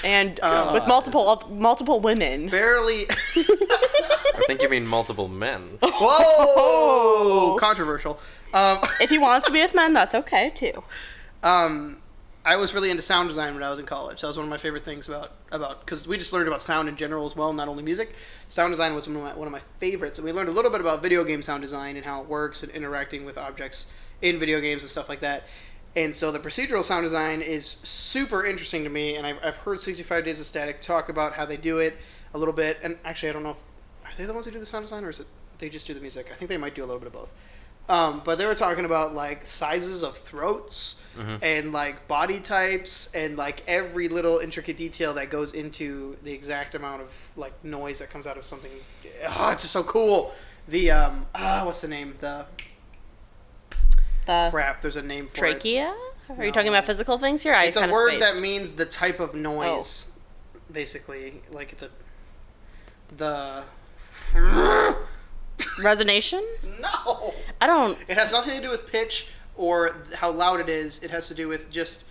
and with multiple women. barely. I think you mean multiple men. Whoa! Controversial. If he wants to be with men, that's okay too. I was really into sound design when I was in college. That was one of my favorite things about because we just learned about sound in general as well, not only music. Sound design was one of my favorites, and we learned a little bit about video game sound design and how it works and interacting with objects in video games and stuff like that. And so the procedural sound design is super interesting to me, and I've heard 65 Days of Static talk about how they do it a little bit. And actually, I don't know if are they the ones who do the sound design, or is it they just do the music? I think they might do a little bit of both. But they were talking about like sizes of throats and like body types and like every little intricate detail that goes into the exact amount of like noise that comes out of something. It's just so cool. The what's the name? The crap. There's a name for trachea? it. Are you talking about physical things here? It's a word that means the type of noise. Basically, like it's the resonation? No. I don't. It has nothing to do with pitch or how loud it is. It has to do with just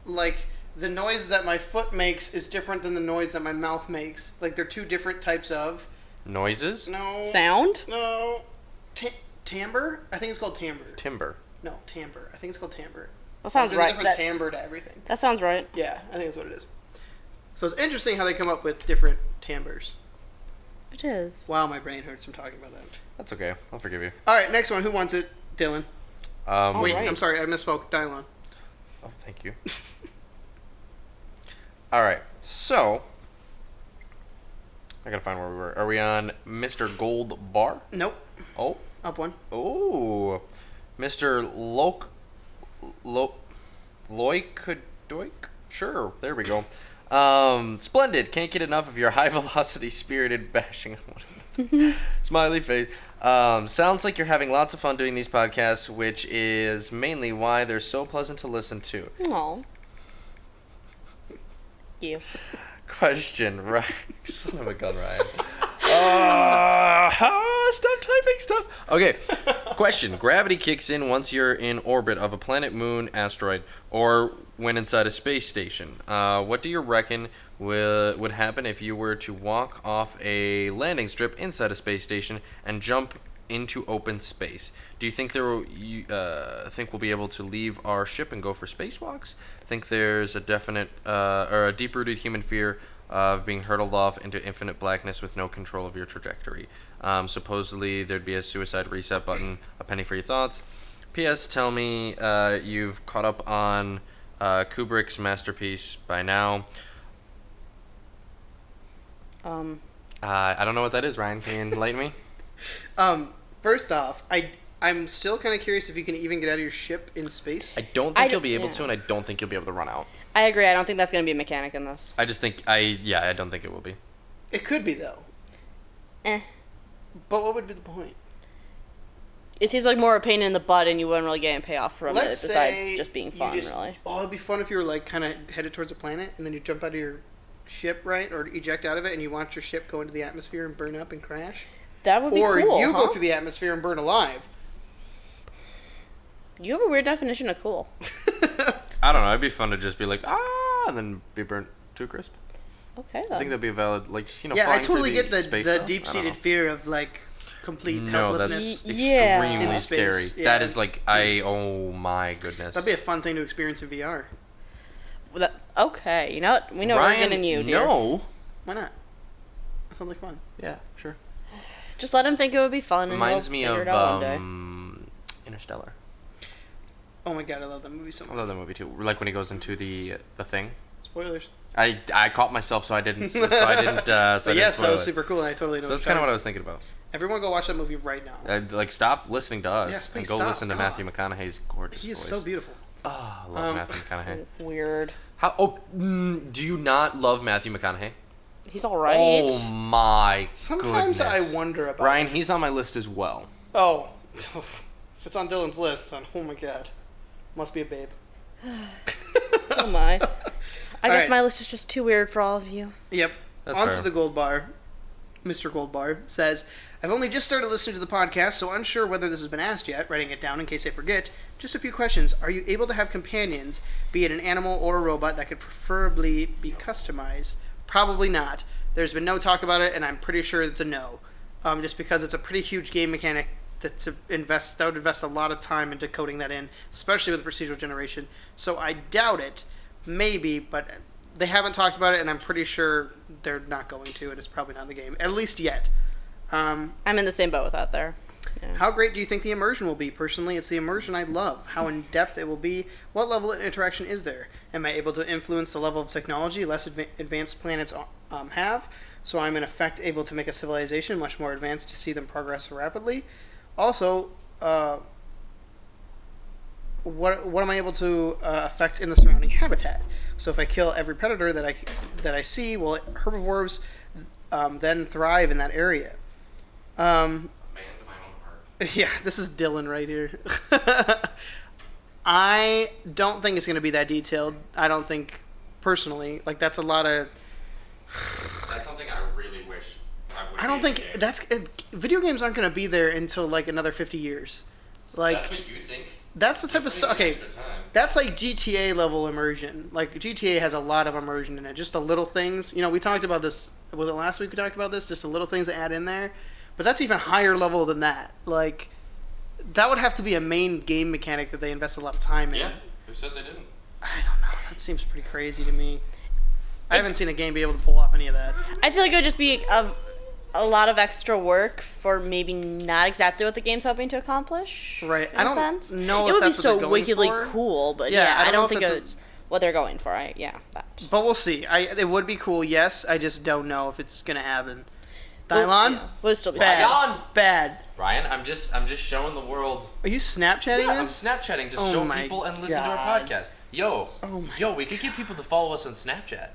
like the noise that my foot makes is different than the noise that my mouth makes. Like they're two different types of noises. No. Sound? No. Timbre? I think it's called timbre. Timbre. No, timbre. I think it's called timbre. That sounds There's right. a different timbre to everything. That sounds right. Yeah, I think that's what it is. So it's interesting how they come up with different timbres. It is. Wow, my brain hurts from talking about that. That's okay. I'll forgive you. All right, next one. Who wants it? Dylan. Wait, right. I'm sorry. I misspoke. Dylon. Oh, thank you. All right. So, I gotta find where we were. Are we on Mr. Gold Bar? Nope. Oh. Up one. Oh. Mr. Loikodoik? Sure. There we go. Splendid. Can't get enough of your high velocity spirited bashing on one another. Smiley face. Sounds like you're having lots of fun doing these podcasts, which is mainly why they're so pleasant to listen to. Aw. You. Question, right? Son of a gun, Ryan. Stop typing stuff. Okay. Question. Gravity kicks in once you're in orbit of a planet, moon, asteroid, or when inside a space station. What do you reckon would happen if you were to walk off a landing strip inside a space station and jump into open space? Do you think think we'll be able to leave our ship and go for spacewalks? Think there's a definite or a deep-rooted human fear of being hurtled off into infinite blackness with no control of your trajectory. Supposedly there'd be a suicide reset button. A penny for your thoughts. P.S. Tell me you've caught up on Kubrick's masterpiece by now. I don't know what that is, Ryan. Can you enlighten me? First off, I'm still kind of curious if you can even get out of your ship in space. I don't think you'll be able to, and I don't think you'll be able to run out. I agree. I don't think that's going to be a mechanic in this. I just think I don't think it will be. It could be though. But what would be the point? It seems like more a pain in the butt, and you wouldn't really get any payoff from it besides say just being fun, really. Oh, it'd be fun if you were like kind of headed towards a planet, and then you jump out of your ship, right, or eject out of it, and you watch your ship go into the atmosphere and burn up and crash. That would be or cool. Or you huh? go through the atmosphere and burn alive. You have a weird definition of cool. I don't know. It'd be fun to just be like, and then be burnt to a crisp. Okay, then. I think that'd be a valid, like, yeah, I totally get the stuff. deep-seated fear of like complete helplessness. That's Yeah. extremely In scary. space, yeah. That is like, oh my goodness. That'd be a fun thing to experience in VR. Okay, you know what? We know Ryan, we're getting you, dear. No. Why not? That sounds like fun. Yeah, sure. Just let him think it would be fun, and Reminds he'll me figure of it out one day. Interstellar. Oh my god, I love that movie so much. I love that movie too. Like when he goes into the thing. Spoilers. I caught myself, so I didn't. So I didn't. But yes, that was super cool, and I totally know. So that's kind of what I was thinking about. Everyone, go watch that movie right now. Like, stop listening to us Yes, please and go stop. listen to God. Matthew McConaughey's gorgeous He is voice. so beautiful. Oh, I love Matthew McConaughey. Weird. How? Oh, do you not love Matthew McConaughey? He's all right. Oh my Sometimes goodness. I wonder about Ryan, it. he's on my list as well. Oh, if it's on Dylan's list, then oh my god, must be a babe. Oh my. I guess right. my list is just too weird for all of you. Yep. That's On fair. to the Gold Bar. Mr. Gold Bar says, I've only just started listening to the podcast, so unsure whether this has been asked yet, writing it down in case I forget. Just a few questions. Are you able to have companions, be it an animal or a robot, that could preferably be customized? Probably not. There's been no talk about it, and I'm pretty sure it's a no. Just because it's a pretty huge game mechanic that would invest a lot of time into coding that in, especially with procedural generation. So I doubt it. Maybe, but they haven't talked about it, and I'm pretty sure they're not going to, and it's probably not in the game, at least yet. I'm in the same boat with that there. Yeah. How great do you think the immersion will be? Personally, it's the immersion I love. How in-depth it will be. What level of interaction is there? Am I able to influence the level of technology less advanced planets have? So I'm in effect able to make a civilization much more advanced to see them progress rapidly. Also, what am I able to affect in the surrounding habitat? So if I kill every predator that I see, will herbivores then thrive in that area? Yeah, this is Dylan right here. I don't think it's going to be that detailed. I don't think, personally, like that's a lot of. That's something I really wish I would. I don't think video games aren't going to be there until like another 50 years. Like that's what you think. That's the type of stuff. Okay, that's like GTA level immersion. Like GTA has a lot of immersion in it. Just the little things. You know, we talked about this. Was it last week we talked about this? Just the little things that add in there. But that's even higher level than that. Like, that would have to be a main game mechanic that they invest a lot of time in. Yeah, who said they didn't? I don't know. That seems pretty crazy to me. I haven't seen a game be able to pull off any of that. I feel like it would just be a lot of extra work for maybe not exactly what the game's hoping to accomplish. Right. In I a don't sense. know it if would that's be what so they're going wickedly for. cool, but Yeah, yeah, I don't know think if it's what they're going for. That. But we'll see. It would be cool, yes. I just don't know if it's going to happen. Dylon? Yeah, would still be Bad. fine. Bad. Ryan, I'm just showing the world. Are you Snapchatting I'm this? Snapchatting to Oh show my people and listen to our God. podcast. We could get people to follow us on Snapchat.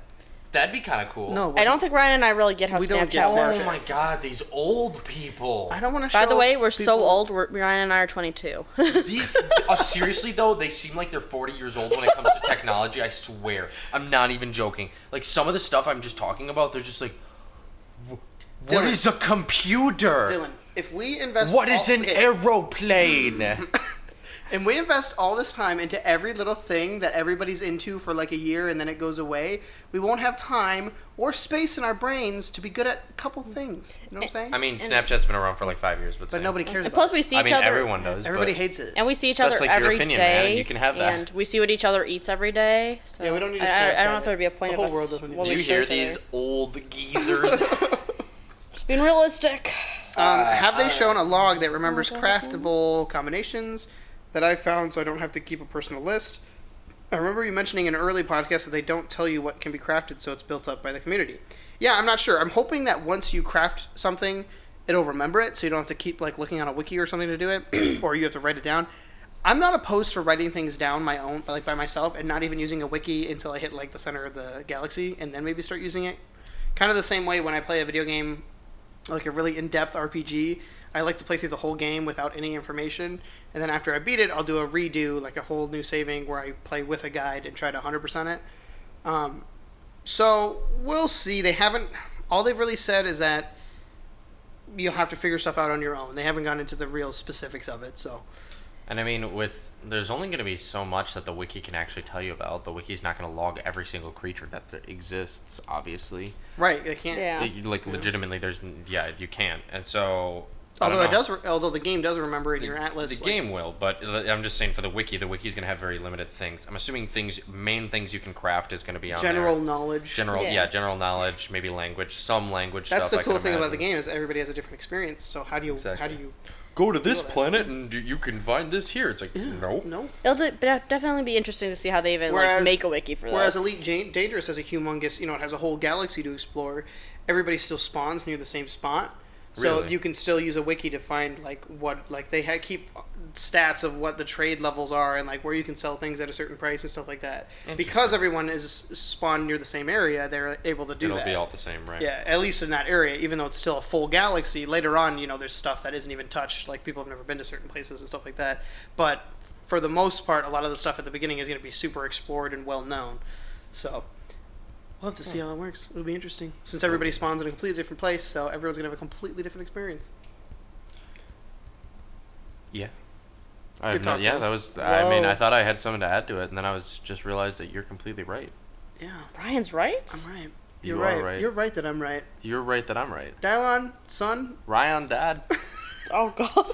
That'd be kind of cool. No. I don't think Ryan and I really get how We don't Snapchat get works. Oh my God, these old people. I don't want to show By the way, we're so people- old. Ryan and I are 22. These seriously though, they seem like they're 40 years old when it comes to technology. I swear, I'm not even joking. Like some of the stuff I'm just talking about, they're just like, what Dylan. is a computer? Dylan, if we invest What is an okay, aeroplane? and we invest all this time into every little thing that everybody's into for like a year and then it goes away, we won't have time or space in our brains to be good at a couple things. You know what I'm saying? I mean, Snapchat's been around for like 5 years, but but same. nobody cares And about plus, it. we see I each mean, other. everyone does. Everybody but hates it. And we see each That's other like your every opinion, man, day, and you can have that. And we see what each other eats every day. So Yeah, we don't need to I don't know Snapchat if there'd be a point The of whole us. world doesn't need what to. Do we you show hear each other. these old geezers? Just being realistic. Have they shown a log that remembers craftable combinations that I found so I don't have to keep a personal list? I remember you mentioning in an early podcast that they don't tell you what can be crafted, so it's built up by the community. Yeah, I'm not sure. I'm hoping that once you craft something, it'll remember it, so you don't have to keep like looking on a wiki or something to do it, or you have to write it down. I'm not opposed to writing things down my own, like by myself, and not even using a wiki until I hit like the center of the galaxy, and then maybe start using it. Kind of the same way when I play a video game, like a really in-depth RPG, I like to play through the whole game without any information, and then after I beat it, I'll do a redo, like a whole new saving where I play with a guide and try to 100% it. So we'll see. All they've really said is that you'll have to figure stuff out on your own. They haven't gone into the real specifics of it, so. And I mean, there's only going to be so much that the wiki can actually tell you about. The wiki's not going to log every single creature that exists, obviously. Right, they can't. Yeah. Legitimately, you can't. And so, I don't know. Although the game does remember in your atlas. The game will, but I'm just saying for the wiki's going to have very limited things. I'm assuming main things you can craft is going to be on general there. knowledge. General knowledge, maybe some language That's stuff. the I cool can thing about the imagine. game is everybody has a different experience. So how do you Go to this that? planet and you can find this here. It's like, no. It'll definitely be interesting to see how they even make a wiki for this. Whereas Elite Dangerous has a humongous, it has a whole galaxy to explore. Everybody still spawns near the same spot. So Really? you can still use a wiki to find they keep stats of what the trade levels are and like where you can sell things at a certain price and stuff like that. Because everyone is spawned near the same area, they're able to do that. It'll be all the same, right? Yeah, at least in that area, even though it's still a full galaxy. Later on, there's stuff that isn't even touched, like people have never been to certain places and stuff like that. But for the most part, a lot of the stuff at the beginning is going to be super explored and well known. So we'll have to see how it works. It'll be interesting. Since everybody spawns in a completely different place, so everyone's going to have a completely different experience. Yeah. Good talk, that Dylan. was. I mean, Whoa. I thought I had something to add to it, and then I was just realized that you're completely right. Yeah, Brian's right. I'm right. You You're are right. right. You're right that I'm right. You're right that I'm right. Dylon, son, Ryan, Dad. Oh God.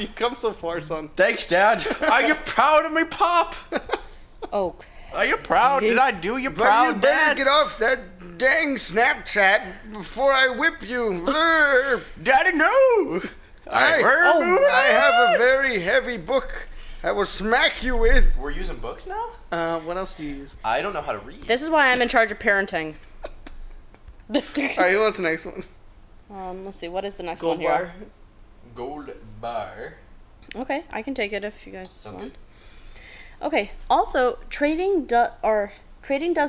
you come so far, son. Thanks, Dad. Are you proud of me, Pop? Oh. Are you proud? Did I do you But proud, you better Dad? get off that dang Snapchat before I whip you. Daddy, no! right, we're moving I have a very heavy book I will smack you with. We're using books now? What else do you use? I don't know how to read. This is why I'm in charge of parenting. Alright, what's the next one? Let's see. What is the next Gold one here? bar. Gold bar. Okay, I can take it if you guys Sounds want. good. Okay. Also, trading does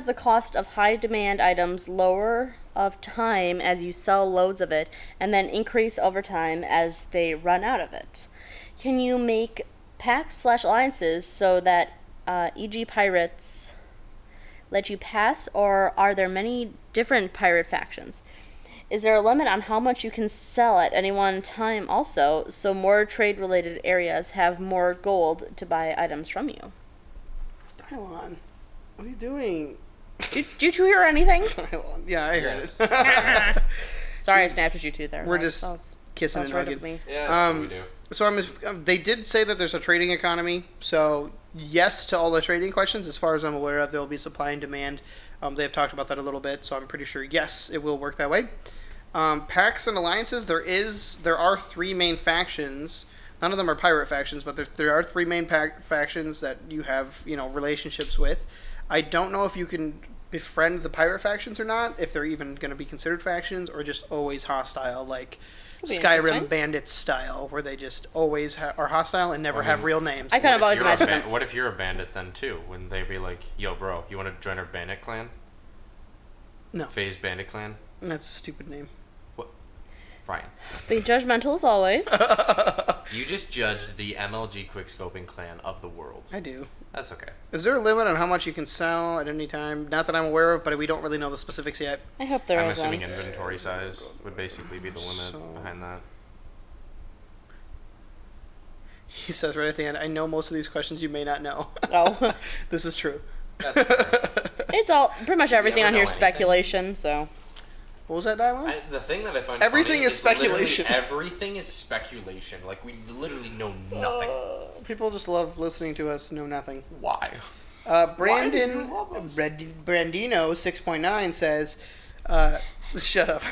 the cost of high demand items lower of time as you sell loads of it, and then increase over time as they run out of it. Can you make pacts/alliances so that, e.g., pirates let you pass, or are there many different pirate factions? Is there a limit on how much you can sell at any one time also, so more trade-related areas have more gold to buy items from you? Dylon, what are you doing? Did you hear anything? Dylon. Yeah, I heard Yes. it. Sorry, I snapped at you too there. We're That just was kissing and right hugging. of me. Yeah, that's what we do. So they did say that there's a trading economy. So yes to all the trading questions. As far as I'm aware of, there will be supply and demand. They've talked about that a little bit, so I'm pretty sure yes, it will work that way. Pacts and alliances. There are three main factions. None of them are pirate factions, but there are three main factions that you have relationships with. I don't know if you can befriend the pirate factions or not, if they're even going to be considered factions or just always hostile, like Could be interesting. Skyrim Bandits style, where they just always are hostile and never have real names. I kind of always imagined them. What if you're a bandit then too? Wouldn't they be like, yo, bro, you want to join our bandit clan? No, Phase bandit clan? that's a stupid name. What? Ryan. Be judgmental as always. You just judged the MLG quickscoping clan of the world. I do. That's okay. Is there a limit on how much you can sell at any time? Not that I'm aware of, but we don't really know the specifics yet. I hope there I'm isn't. assuming inventory size would basically be the limit So- behind that. He says right at the end, I know most of these questions you may not know. Oh. This is true. That's fair. It's all pretty much everything never on here know is anything. speculation. So What was that dialogue? The thing that I find Everything funny is speculation. literally everything is speculation. Like, we literally know nothing. People just love listening to us know nothing. Why? Brandon Why do you love us? Brandino 6.9 says, shut up.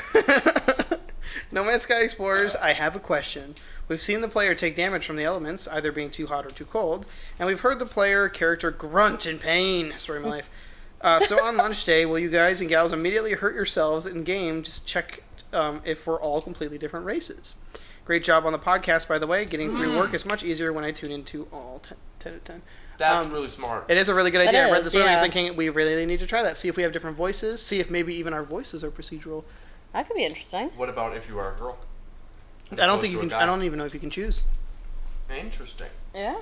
No Man's Sky Explorers, I have a question. We've seen the player take damage from the elements, either being too hot or too cold, and we've heard the player character grunt in pain. Story of my life. So on launch day, will you guys and gals immediately hurt yourselves in game? Just check if we're all completely different races. Great job on the podcast, by the way. Getting through work is much easier when I tune into all 10 out of 10. That's really smart. It is a really good idea. I read is, this earlier yeah. thinking we really need to try that. See if we have different voices. See if maybe even our voices are procedural. that could be interesting. What about if you are a girl? I don't think you can. I don't even know if you can choose. Interesting. Yeah.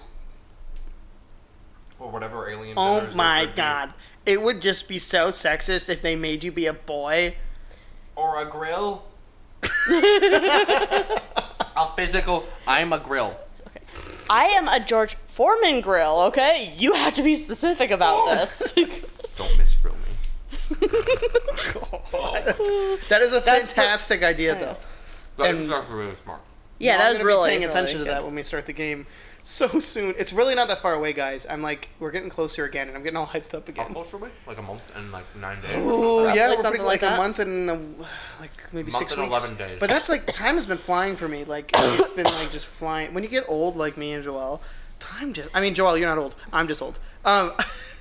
Or whatever alien. Oh genders there my could be. god. It would just be so sexist if they made you be a boy. Or a grill. A physical. I'm a grill. I am a George Foreman grill. Okay, you have to be specific about this. Don't misgrill me. That is a That's fantastic idea, though. That's actually really smart. Yeah, Now that I'm was gonna be really paying really attention to good. that when we start the game so soon. It's really not that far away, guys. I'm like, we're getting closer again, and I'm getting all hyped up How again. close are we? Like a month and like 9 days. Oh Roughly yeah, we're something pretty like like a that. month and like maybe Month 6 and weeks. 11 days. But that's like time has been flying for me. Like it's been like just flying. When you get old, like me and Joelle, time just. I mean, Joelle, you're not old. I'm just old.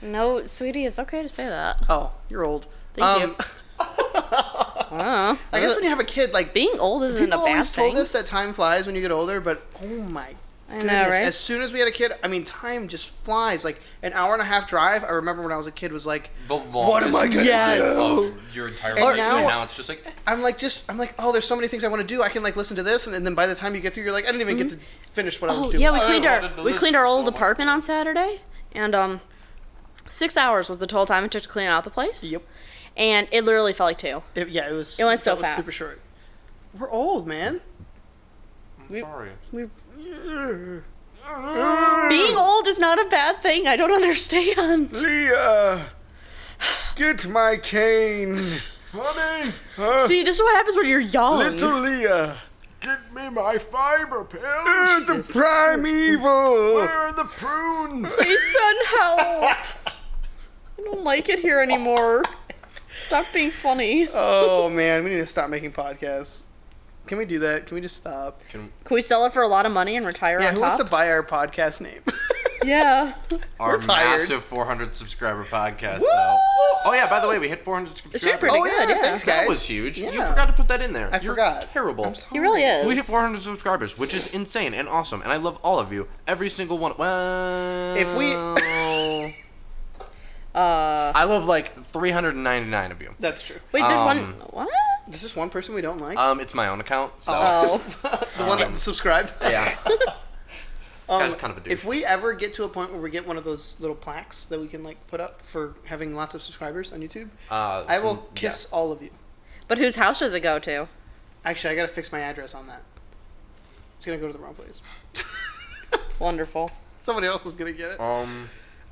No, sweetie, it's okay to say that. Oh, you're old. Thank you. I guess when you have a kid, like Being old isn't people a bad always told thing. us that time flies when you get older, but oh my I know, goodness! right? As soon as we had a kid, I mean, time just flies. Like an hour and a half drive. I remember when I was a kid was like, The what am I gonna Yes. do? of your entire And life. now- and now it's just like, I'm like, oh, there's so many things I want to do. I can like listen to this, and then by the time you get through, you're like, I didn't even get to finish what I was Oh doing. yeah, we I cleaned wanted to our listen old so much. apartment on Saturday, and 6 hours was the total time it took to clean out the place. Yep. And it literally felt like 2. It was. It went so that was super fast. short. We're old, man. I'm sorry. Being old is not a bad thing. I don't understand. Leah, get my cane. Honey, See, this is what happens when you're young. Leah. get me my fiber pills. The primeval. Where are the prunes? Please send help. I don't like it here anymore. Stop being funny. Oh man, we need to stop making podcasts. Can we do that? Can we just stop? Can we sell it for a lot of money and retire Yeah, on who top? wants to buy our podcast name? Yeah. Our We're tired. massive 400 subscriber podcast, Woo! though. Oh yeah, by the way, we hit 400 It's subscribers. doing pretty Oh, good, yeah, yeah. thanks, guys. That was huge. You Yeah. forgot to put that in there. I You're forgot. Terrible. I'm sorry. He really is. We hit 400 subscribers, which is insane and awesome, and I love all of you, every single one. Well, If we- I love like 399 of you. That's true. Wait, there's one. Um, What? There's just one person we don't like. It's my own account, so Oh. The one that subscribed. yeah. Guy's kind of a douche. If we ever get to a point where we get one of those little plaques that we can like put up for having lots of subscribers on YouTube, I will kiss all of you. But whose house does it go to? Actually, I gotta fix my address on that. It's gonna go to the wrong place. Wonderful. Somebody else is gonna get it. All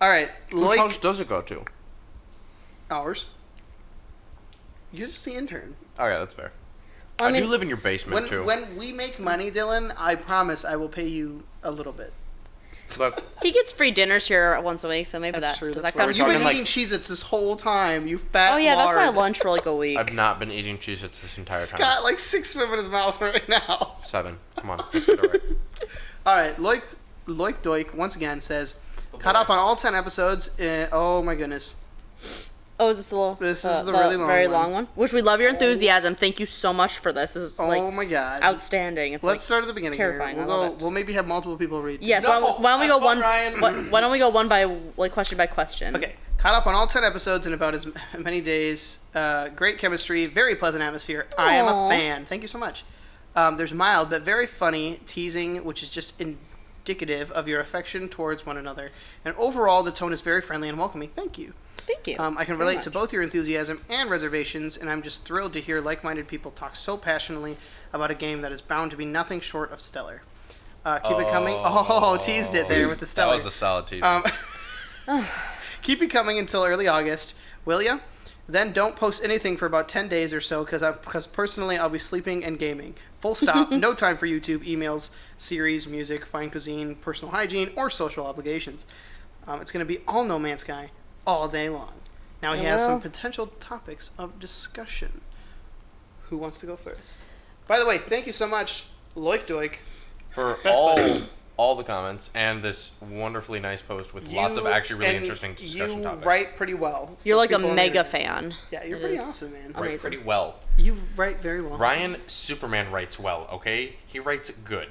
All right, whose house does it go to? ours. You're just the intern. Oh yeah, that's fair. I I mean, do live in your basement too. When we make money, Dylan, I promise I will pay you a little bit. Look, he gets free dinners here once a week, so maybe That's that true. does That's that count? we're as You've been talking money? like- eating Cheez-Its this whole time, you fat Oh yeah, that's my lard. lunch for like a week. I've not been eating Cheez-Its this entire He's time. got like 6 of them in his mouth right now. 7. Come on, let's get it right. All right, Loik Doik once again says, caught up on all 10 episodes. Oh my goodness. Oh, is this a little? This is the really long very one. long one. Which we love your enthusiasm. Thank you so much for this. This is Oh like my god. outstanding. It's Let's like start at the beginning. terrifying. Here. I We'll love go. it. We'll maybe have multiple people read. yes. No, why don't we go have one? fun, Ryan. Why don't we go one by like question by question? Okay. Caught up on all 10 episodes in about as many days. Great chemistry, very pleasant atmosphere. I am a Aw. fan. Thank you so much. There's mild but very funny teasing, which is just indicative of your affection towards one another. And overall, the tone is very friendly and welcoming. Thank you. Thank you. I can very relate much. to both your enthusiasm and reservations, and I'm just thrilled to hear like-minded people talk so passionately about a game that is bound to be nothing short of stellar. Keep it coming. Oh, teased it there with the stellar. That was a solid teaser. Keep it coming until early August, will ya? Then don't post anything for about 10 days or so, because personally I'll be sleeping and gaming. Full stop. No time for YouTube, emails, series, music, fine cuisine, personal hygiene, or social obligations. It's going to be all No Man's Sky all day long. Now he has some Well. potential topics of discussion. Who wants to go first? By the way, thank you so much, Loik Doik. For Best buddies. all the comments and this wonderfully nice post with lots of actually really and interesting discussion you topics. write pretty well. You're for like a people on mega the- fan. Yeah, you're It pretty is awesome, man. Write amazing. pretty well. You write very well. Ryan Superman writes well, okay? He writes good.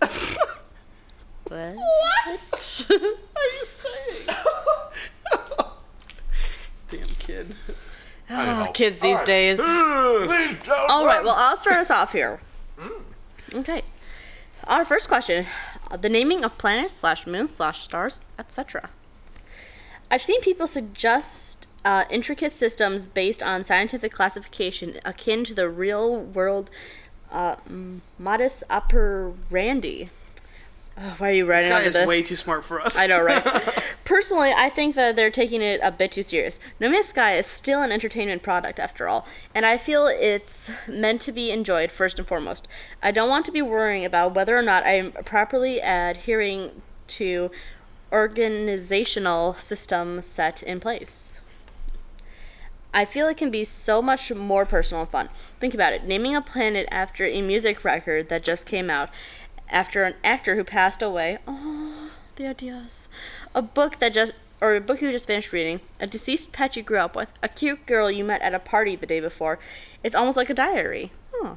What? What are you saying? Damn kid. I don't know. Kids these Alright. days. Please don't All right, run. well, I'll start us off here. Okay. Our first question. The naming of planets / moons / stars, etc. I've seen people suggest intricate systems based on scientific classification akin to the real-world modus operandi. Oh, why are you This writing guy onto is this? way too smart for us. I know, right? Personally, I think that they're taking it a bit too serious. No Man's Sky is still an entertainment product, after all, and I feel it's meant to be enjoyed first and foremost. I don't want to be worrying about whether or not I'm properly adhering to organizational system set in place. I feel it can be so much more personal and fun. Think about it. Naming a planet after a music record that just came out, after an actor who passed away. Oh, the ideas. A book you just finished reading, a deceased pet you grew up with, a cute girl you met at a party the day before. It's almost like a diary. Huh.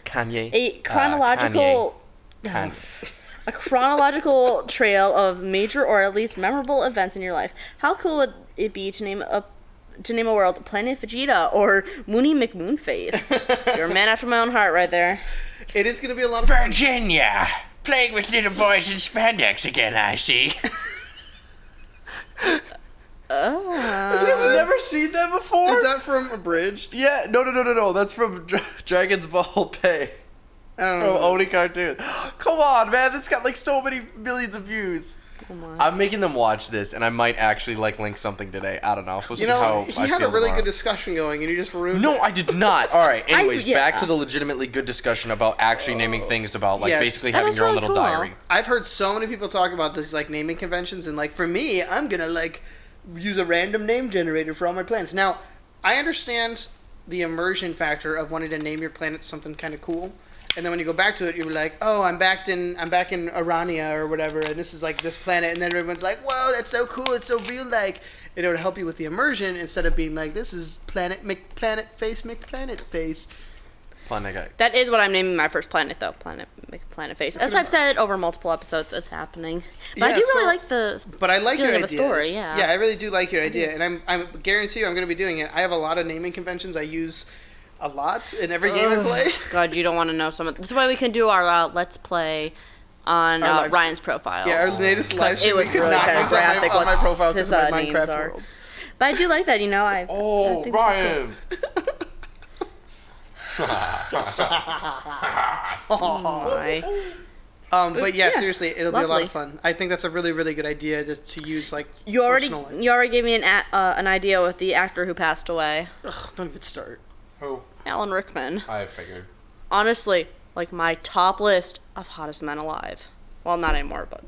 Kanye. A chronological a chronological trail of major or at least memorable events in your life. How cool would it be to name a world Planet Vegeta or Mooney McMoonface? You're a man after my own heart right there. It is going to be a lot of fun. Virginia, playing with little boys in spandex again, I see. I've never seen that before. Is that from Abridged? Yeah, no. That's from Dragon's Ball Pay. I don't From know. Oni Cartoon. Come on, man. That's got like so many millions of views. I'm making them watch this, and I might actually like link something today. I don't know. We'll see You know, how he I had a feel really tomorrow. good discussion going, and you just ruined No, it. I did not. All right. Anyways, yeah. back to the legitimately good discussion about actually naming things about like Yes. basically That having was your own really little cool. diary. I've heard so many people talk about this, like, naming conventions, and, like, for me, I'm going to, like, use a random name generator for all my plans. Now, I understand the immersion factor of wanting to name your planet something kind of cool. And then when you go back to it, you're like, oh, I'm back in Arania or whatever, and this is like this planet, and then everyone's like, whoa, that's so cool, it's so real like. And it would help you with the immersion instead of being like, this is planet face. Planet guy. That is what I'm naming my first planet, though. Planet face. As I've said over multiple episodes, it's happening. But I do really like the. But I like your idea. Of a story, yeah. Yeah, I really do like your idea, and I guarantee you, I'm going to be doing it. I have a lot of naming conventions I use a lot in every game I play. God, you don't want to know some of. This is why we can do our Let's Play on Ryan's profile. Yeah, our latest live stream. It was really kind of graphic. On my profile his my names Minecraft are. worlds. But I do like that. I think Ryan. Oh my. But yeah, seriously, it'll be a lot lovely. of fun. I think that's a really, really good idea to use like. You already personal gave me an idea with the actor who passed away, Ugh, don't even start. Who? Alan Rickman. I figured. Honestly, like my top list of hottest men alive. Well, not anymore, but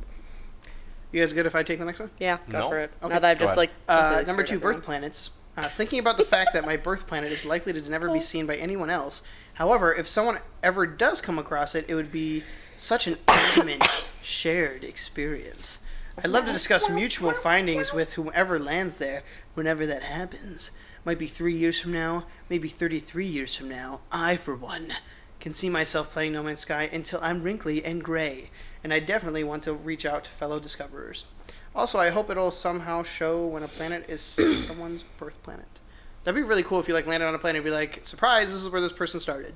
You guys good if I take the next one? yeah, go No. for it. Okay. Now that I've Go just ahead. like Number completely 2, screwed birth everyone. planets. Thinking about the fact that my birth planet is likely to never be seen by anyone else. However, if someone ever does come across it, it would be such an intimate, shared experience. I'd love to discuss mutual findings with whomever lands there whenever that happens. Might be 3 years from now, maybe 33 years from now. I, for one, can see myself playing No Man's Sky until I'm wrinkly and gray, and I definitely want to reach out to fellow discoverers. Also, I hope it'll somehow show when a planet is someone's birth planet. That'd be really cool if you like landed on a planet and be like, surprise, this is where this person started.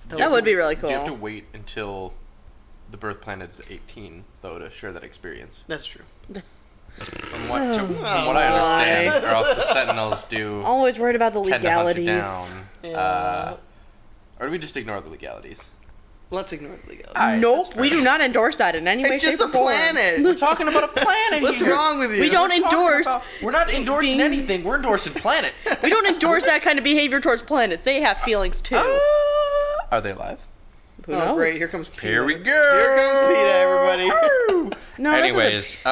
That would be really cool. Do you have to wait until the birth planet is 18, though, to share that experience? That's true. From what I understand, or else the Sentinels do Always worried about the tend to hunt you legalities. down. Yeah. Or do we just ignore the legalities? Let's ignore the legality. Alright, Nope, that's fair. we do not endorse that in any way, It's shape, just or a form. planet. We're talking about a planet What's here. wrong with you? We don't We're talking endorse. about- we're not endorsing anything. We're endorsing planet. We don't endorse that kind of behavior towards planets. They have feelings too. Are they alive? Who Oh, knows? great. Here comes PETA. Here we go. Here comes PETA, everybody. No, that's Anyways,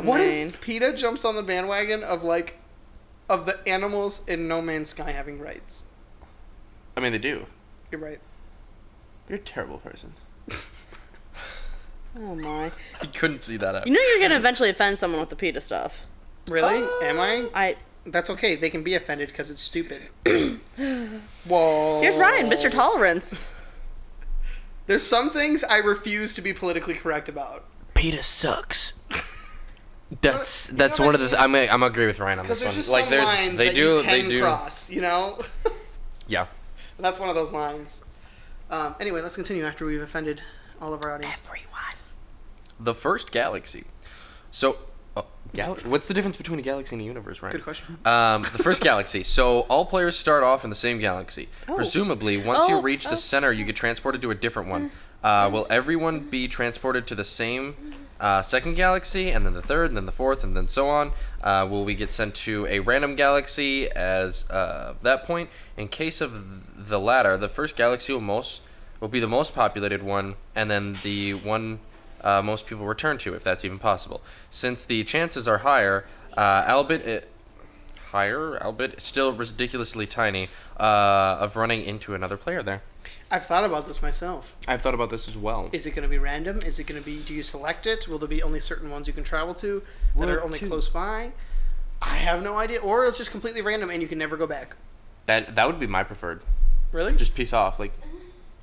What if PETA jumps on the bandwagon of the animals in No Man's Sky having rights? I mean, they do. You're right. You're a terrible person. Oh my! You couldn't see that out. You know you're gonna eventually offend someone with the PETA stuff. Really? Am I? I. That's okay. They can be offended because it's stupid. Whoa. Here's Ryan, Mr. Tolerance. There's some things I refuse to be politically correct about. PETA sucks. That's You know one what of the. I mean? I'm agree with Ryan on Because this there's one. just some lines that you can cross, you know? Yeah. And that's one of those lines. Anyway, let's continue after we've offended all of our audience. The first galaxy. So, what's the difference between a galaxy and a universe, Ryan? Good question. The first galaxy. So all players start off in the same galaxy. Oh. Presumably, once you Oh, reach oh. the center, you get transported to a different one. Will everyone be transported to the same second galaxy, and then the third, and then the fourth, and then so on? Will we get sent to a random galaxy as that point? In case of the latter, the first galaxy will be the most populated one, and then the one most people return to, if that's even possible. Since the chances are higher, albeit still ridiculously tiny, of running into another player there. I've thought about this myself. I've thought about this as well. Is it going to be random? Is it going to be, do you select it? Will there be only certain ones you can travel to that are only close by? I have no idea. Or it's just completely random and you can never go back. That would be my preferred. Really? Just peace off, like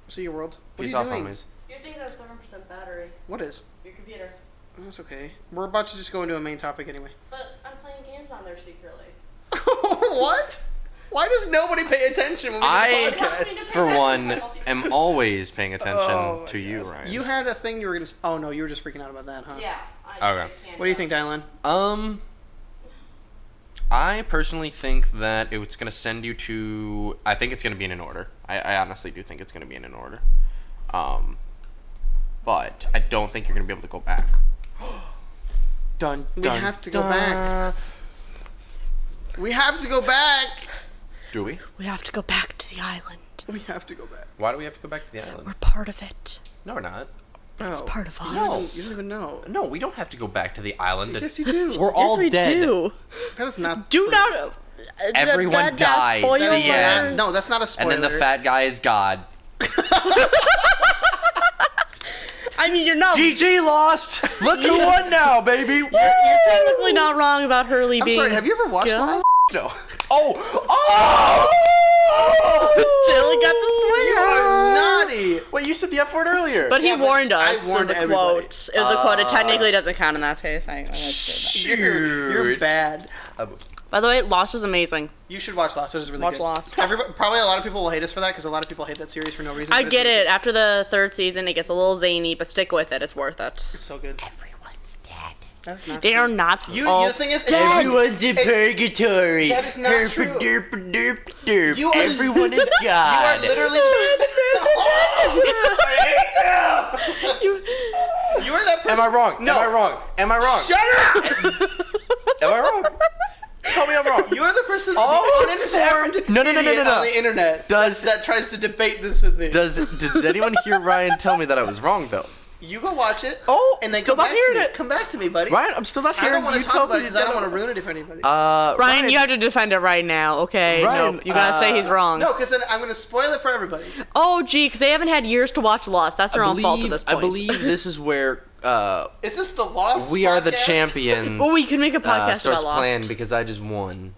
See your world. What peace are you off, doing? homies. Your thing's at a 7% battery. What is? Your computer. That's okay. We're about to just go into a main topic anyway. But I'm playing games on there secretly. What? Why does nobody pay attention when we do I, the podcast? for one, am always paying attention Oh, to you, yes. Ryan. You had a thing you were going to... Oh, no, you were just freaking out about that, huh? Yeah. Okay. What do you think, Dylan? I personally think that it's going to send you to... I think it's going to be in an order. I honestly do think it's going to be in an order. But I don't think you're going to be able to go back. We have to go back. We have to go back. Do we? We have to go back to the island. We have to go back. Why do we have to go back to the island? We're part of it. No, we're not. It's No. part of us. You don't even know. No, we don't have to go back to the island. Yes, you do. We're all yes, we dead. do. That is not Do true. not. Everyone dies. spoilers. The end. No, that's not a spoiler. And then the fat guy is God. I mean, you're not. GG lost. Look who won now, baby. You're technically not wrong about Hurley I'm being. sorry, have you ever watched good. Lost? No. Oh! Chili got the You swing. are naughty. Wait, you said the F word earlier. But he Yeah, but warned I us. warned As a everybody. quote. Is a quote. It technically doesn't count in that case. You're bad. By the way, Lost is amazing. You should watch Lost. It is really Watch good. Lost. Probably a lot of people will hate us for that because a lot of people hate that series for no reason. I but get it's it. After the 3rd season, it gets a little zany, but stick with it. It's worth it. It's so good. Everyone's dead. That's not They true. are not You, all the thing is, it's Everyone's in It's- purgatory. that is not true. Derp. You are- Everyone is You are God. literally. You are that person. Am I wrong? No. Am I wrong? Am I wrong? Shut up! Am I wrong? Tell me I'm wrong. You are the person, Oh, the uninformed no, idiot on the internet Does- that tries to debate this with me. Does anyone hear Ryan tell me that I was wrong though? You go watch it. Oh, and then still come not back hearing to me. it. Come back to me, buddy. Ryan, I'm still not I hearing don't want you to talk tell about me it because I don't want to that- ruin it for anybody. Ryan, you have to defend it right now, okay? Ryan, Nope. You gotta say he's wrong. no, because then I'm going to spoil it for everybody. Oh, gee, because they haven't had years to watch Lost. That's their own fault at this point. I believe this is where Is this the Lost we are the podcast? champions. Well, we could make a podcast starts about Lost. playing because I just won.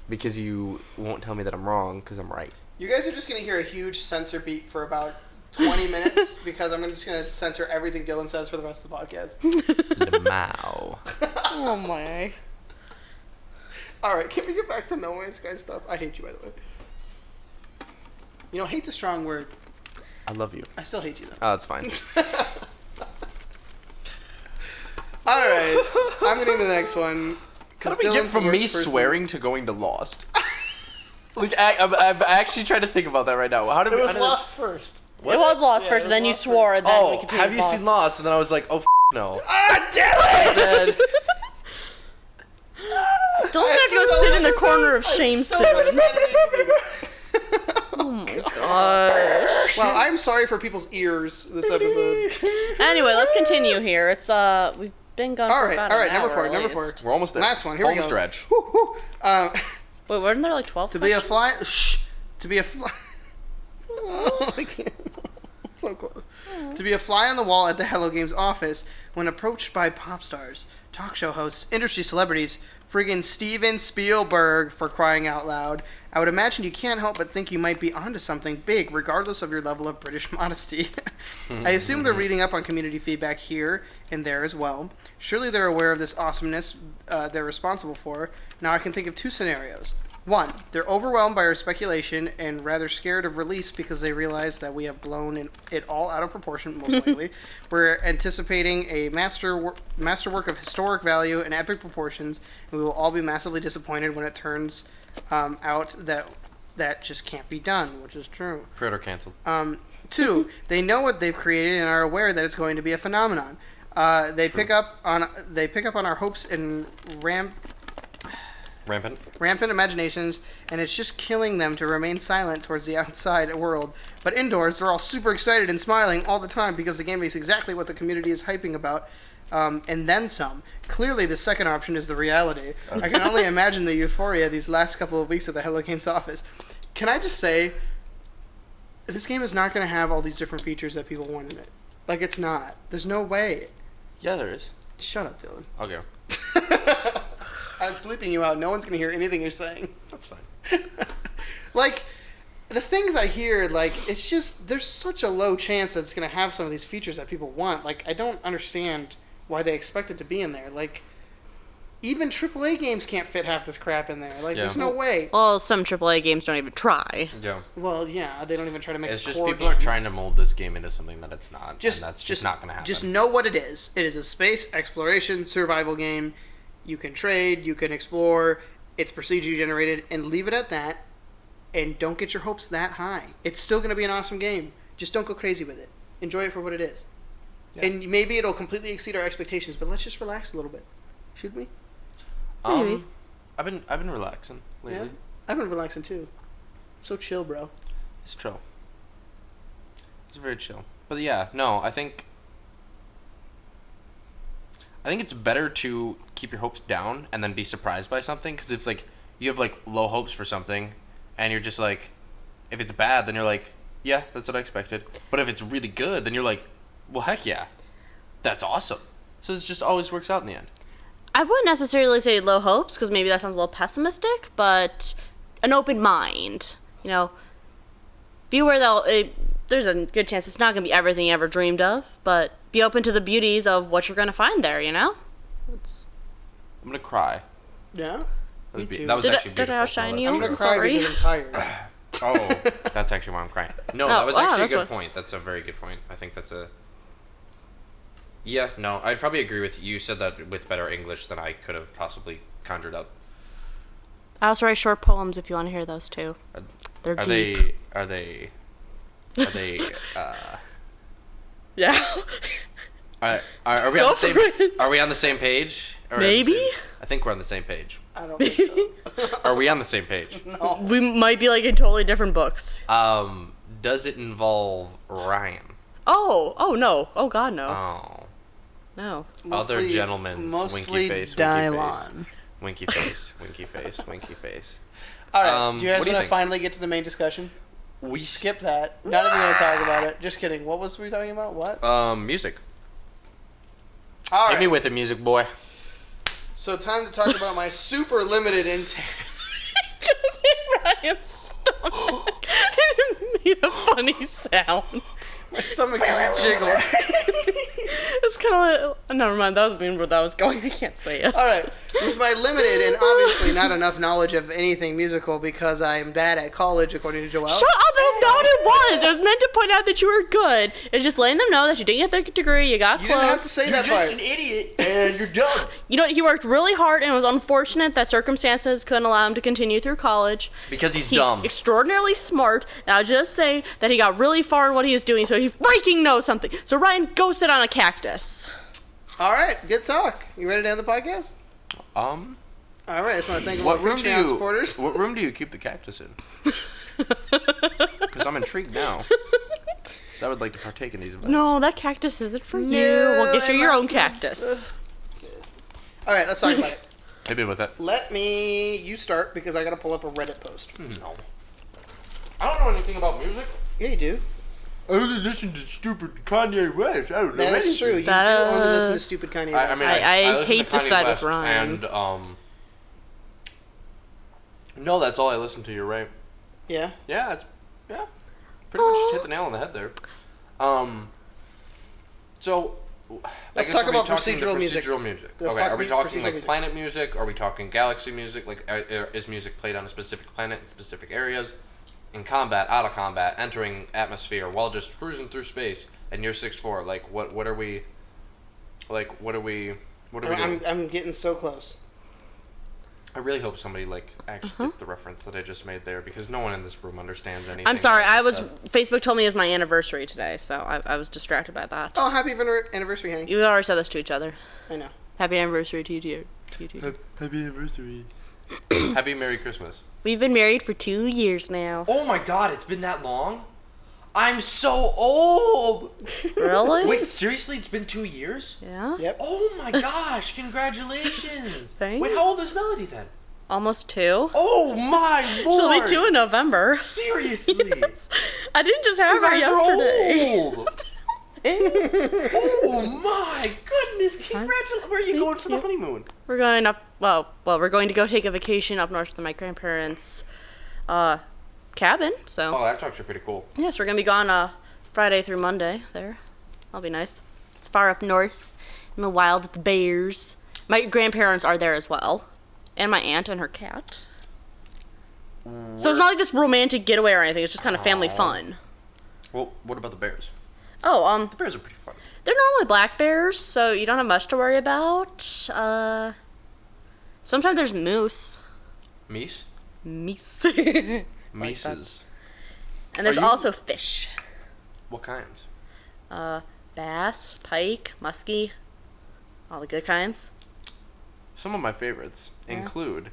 Because you won't tell me that I'm wrong because I'm right. You guys are just going to hear a huge censor beat for about 20 minutes because I'm just going to censor everything Dylan says for the rest of the podcast. Lamau. Oh my. Alright, can we get back to No Man's Sky stuff? I hate you, by the way. You know, hate's a strong word. I love you. I still hate you, though. Oh, that's fine. Alright, I'm getting to the next one. How do we get from me swearing to going to Lost? Like, I'm actually trying to think about that right now. How did It we? was Lost first. It was Lost Yeah, first, it and then was you Lost swore, and then we Oh, continued have you Lost. seen Lost? And then I was like, oh, no. Ah, damn it! Dylan's gonna have to go sit in the corner of shame soon. Oh my gosh. Well, I'm sorry for people's ears this episode. Anyway, let's continue here. It's we've been gone for about an number hour four, at number least. four. We're almost there. Last one, here Home we go. stretch. Woo, woo. Wait, weren't there like 12 To be a questions? fly... Shh. To be a fly... Oh, I can't. So close. To be a fly on the wall at the Hello Games office when approached by pop stars, talk show hosts, industry celebrities, friggin' Steven Spielberg, for crying out loud. I would imagine you can't help but think you might be onto something big, regardless of your level of British modesty. I assume they're reading up on community feedback here and there as well. Surely they're aware of this awesomeness they're responsible for. Now I can think of two scenarios. One, they're overwhelmed by our speculation and rather scared of release because they realize that we have blown it all out of proportion, most likely. We're anticipating a masterwork of historic value and epic proportions, and we will all be massively disappointed when it turns out that just can't be done, which is true. Pre-order canceled. Two, they know what they've created and are aware that it's going to be a phenomenon. They pick up on our hopes and rampant imaginations, and it's just killing them to remain silent towards the outside world. But indoors, they're all super excited and smiling all the time because the game is exactly what the community is hyping about, and then some. Clearly, the second option is the reality. I can only imagine the euphoria these last couple of weeks at the Hello Games office. Can I just say, this game is not going to have all these different features that people want in it. Like, it's not. There's no way. Yeah, there is. Shut up, Dylan. Okay. I'm bleeping you out. No one's gonna hear anything you're saying. That's fine. Like, the things I hear, like, it's just, there's such a low chance that it's gonna have some of these features that people want. Like, I don't understand why they expect it to be in there. Like, even AAA games can't fit half this crap in there. Like, Yeah. there's no way. Well, some AAA games don't even try. Yeah. Well, yeah, they don't even try to make It's a just core people game. are trying to mold this game into something that it's not. And that's just not going to happen. Just know what it is. It is a space exploration survival game. You can trade, you can explore, it's procedurally generated, and leave it at that, and don't get your hopes that high. It's still going to be an awesome game. Just don't go crazy with it. Enjoy it for what it is. Yeah. And maybe it'll completely exceed our expectations, but let's just relax a little bit. Should we? Maybe. I've been relaxing lately. Yeah? I've been relaxing too. So chill, bro. It's chill. It's very chill. But yeah, no, I think it's better to keep your hopes down and then be surprised by something, because it's like you have like low hopes for something, and you're just like, if it's bad, then you're like, yeah, that's what I expected. But if it's really good, then you're like, well, heck yeah, that's awesome. So it just always works out in the end. I wouldn't necessarily say low hopes, because maybe that sounds a little pessimistic, but an open mind. You know, be aware that there's a good chance it's not going to be everything you ever dreamed of, but be open to the beauties of what you're going to find there, you know? I'm going to cry. Yeah? That too. was actually beautiful. Did I outshine you? I'm going to cry sorry. because I'm tired. Oh, that's actually why I'm crying. No, Oh, that was wow, actually a that's good what- point. That's a very good point. I think that's a... Yeah, no, I'd probably agree with you. You said that with better English than I could have possibly conjured up. I also write short poems if you want to hear those too. They're Are deep. they... Yeah. Are we Go on the same? for it. Are we on the same page? Or Maybe? I think we're on the same page. I don't think so. Are we on the same page? No. We might be like in totally different books. Does it involve Ryan? Oh no. Oh god, no. Oh, No. other gentlemen's mostly winky face, Dylon. winky face, winky face, winky face. All right, do you guys what do you want to think? finally get to the main discussion? We Skip that. Not even going to talk about it. Just kidding. What was we talking about? What? music. All Hit me right. with it, music boy. So time to talk about my super limited intake. Just hit Ryan's stomach. And it made a funny sound. My stomach just jiggled. It's kind of like... Never mind, that was being where that was going. I can't say it. All right. With my limited and obviously not enough knowledge of anything musical because I am bad at college, according to Joelle. Shut up, that was not what it was. It was meant to point out that you were good. It's just letting them know that you didn't get the degree, you got You close. didn't have to say that part. idiot, and you're dumb. You know what, he worked really hard and it was unfortunate that circumstances couldn't allow him to continue through college. Because he's He's dumb. extraordinarily smart, and I'll just say that he got really far in what he is doing, so he freaking knows something. So Ryan, go sit on a cactus. All right, good talk. You ready to end the podcast? All right, I just want to thank all What my room do Patreon you? supporters. What room do you keep the cactus in? Because I'm intrigued now. 'Cause I would like to partake in these events. No, that cactus isn't for you. No, We'll get you your I'm own not- cactus. All right, let's talk about it. Hit me with it. You start because I got to pull up a Reddit post. No. I don't know anything about music. Yeah, you do. I only listen to stupid Kanye West. I don't know That is anything. true. You do only listen to stupid Kanye West. I listen hate to Kanye side with West Ryan. And no, that's all I listen to. You're right. Yeah. Yeah, pretty much hit the nail on the head there. So Let's I guess talk are we about talking the procedural music. Procedural music. Let's Okay, talk are we procedural talking like music. planet music? Are we talking galaxy music? Like, is music played on a specific planet in specific areas? In combat, out of combat, entering atmosphere, while just cruising through space, and you're 6'4", like what are we? Like what are we doing? I'm getting so close. I really hope somebody actually gets the reference that I just made there, because no one in this room understands anything. I'm sorry, that I was... said. Facebook told me it was my anniversary today, so I was distracted by that. Oh, happy anniversary, honey. You already said this to each other. I know. Happy anniversary to you too. Happy anniversary. Happy Merry Christmas. We've been married for 2 years now. Oh my God, it's been that long? I'm so old. Really? Wait, seriously, it's been 2 years? Yeah? Yep. Oh my gosh, congratulations. Thanks. Wait, how old is Melody then? Almost 2. Oh my She'll lord. be 2 in November. Seriously. I didn't just have You her guys yesterday. are old. Oh my goodness, congratulations. Where are you going for the honeymoon? We're going up, well, we're going to go take a vacation up north to my grandparents' cabin, so. Oh, that's actually pretty cool. Yes, we're going to be gone Friday through Monday there. That'll be nice. It's far up north in the wild with the bears. My grandparents are there as well. And my aunt and her cat. So it's not like this romantic getaway or anything. It's just kind of family fun. Well, what about the bears? Oh, The bears are pretty fun. they're normally black bears, so you don't have much to worry about. Sometimes there's moose. Meese? Meese. Meeses. And there's Are you- also fish. What kinds? Bass, pike, muskie. All the good kinds. Some of my favorites include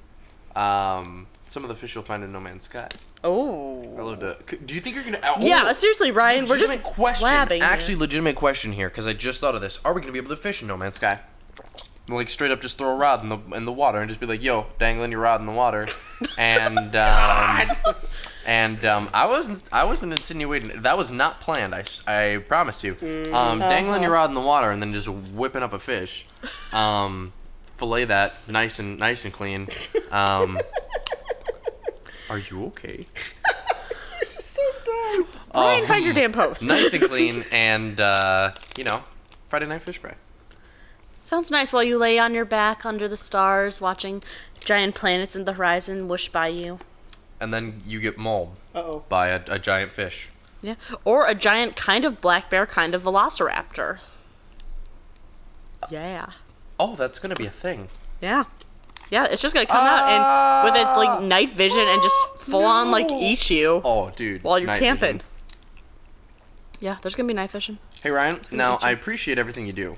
some of the fish you'll find in No Man's Sky. Oh. I love to. Do you think you're gonna? Yeah, seriously, Ryan, we're just legitimate question. blabbing here. Actually, legitimate question here, because I just thought of this. Are we gonna be able to fish in No Man's Sky? like straight up just throw a rod in the water and just be like, yo, dangling your rod in the water, and I wasn't insinuating, that was not planned. I promise you. Dangling your rod in the water and then just whipping up a fish, fillet that nice and clean. Are you okay? You're so dumb. Brian, find your damn post. Nice and clean, and Friday night fish fry. Sounds nice while you lay on your back under the stars, watching giant planets in the horizon whoosh by you. And then you get mauled Uh-oh. by a giant fish. Yeah. Or a giant kind of black bear, kind of velociraptor. Yeah. Oh, that's gonna be a thing. Yeah. Yeah, it's just gonna come out and with its like night vision and just full on like eat you Oh, dude. while you're night camping. vision. Yeah, there's gonna be night vision. Hey, Ryan. Now, gonna I appreciate everything you do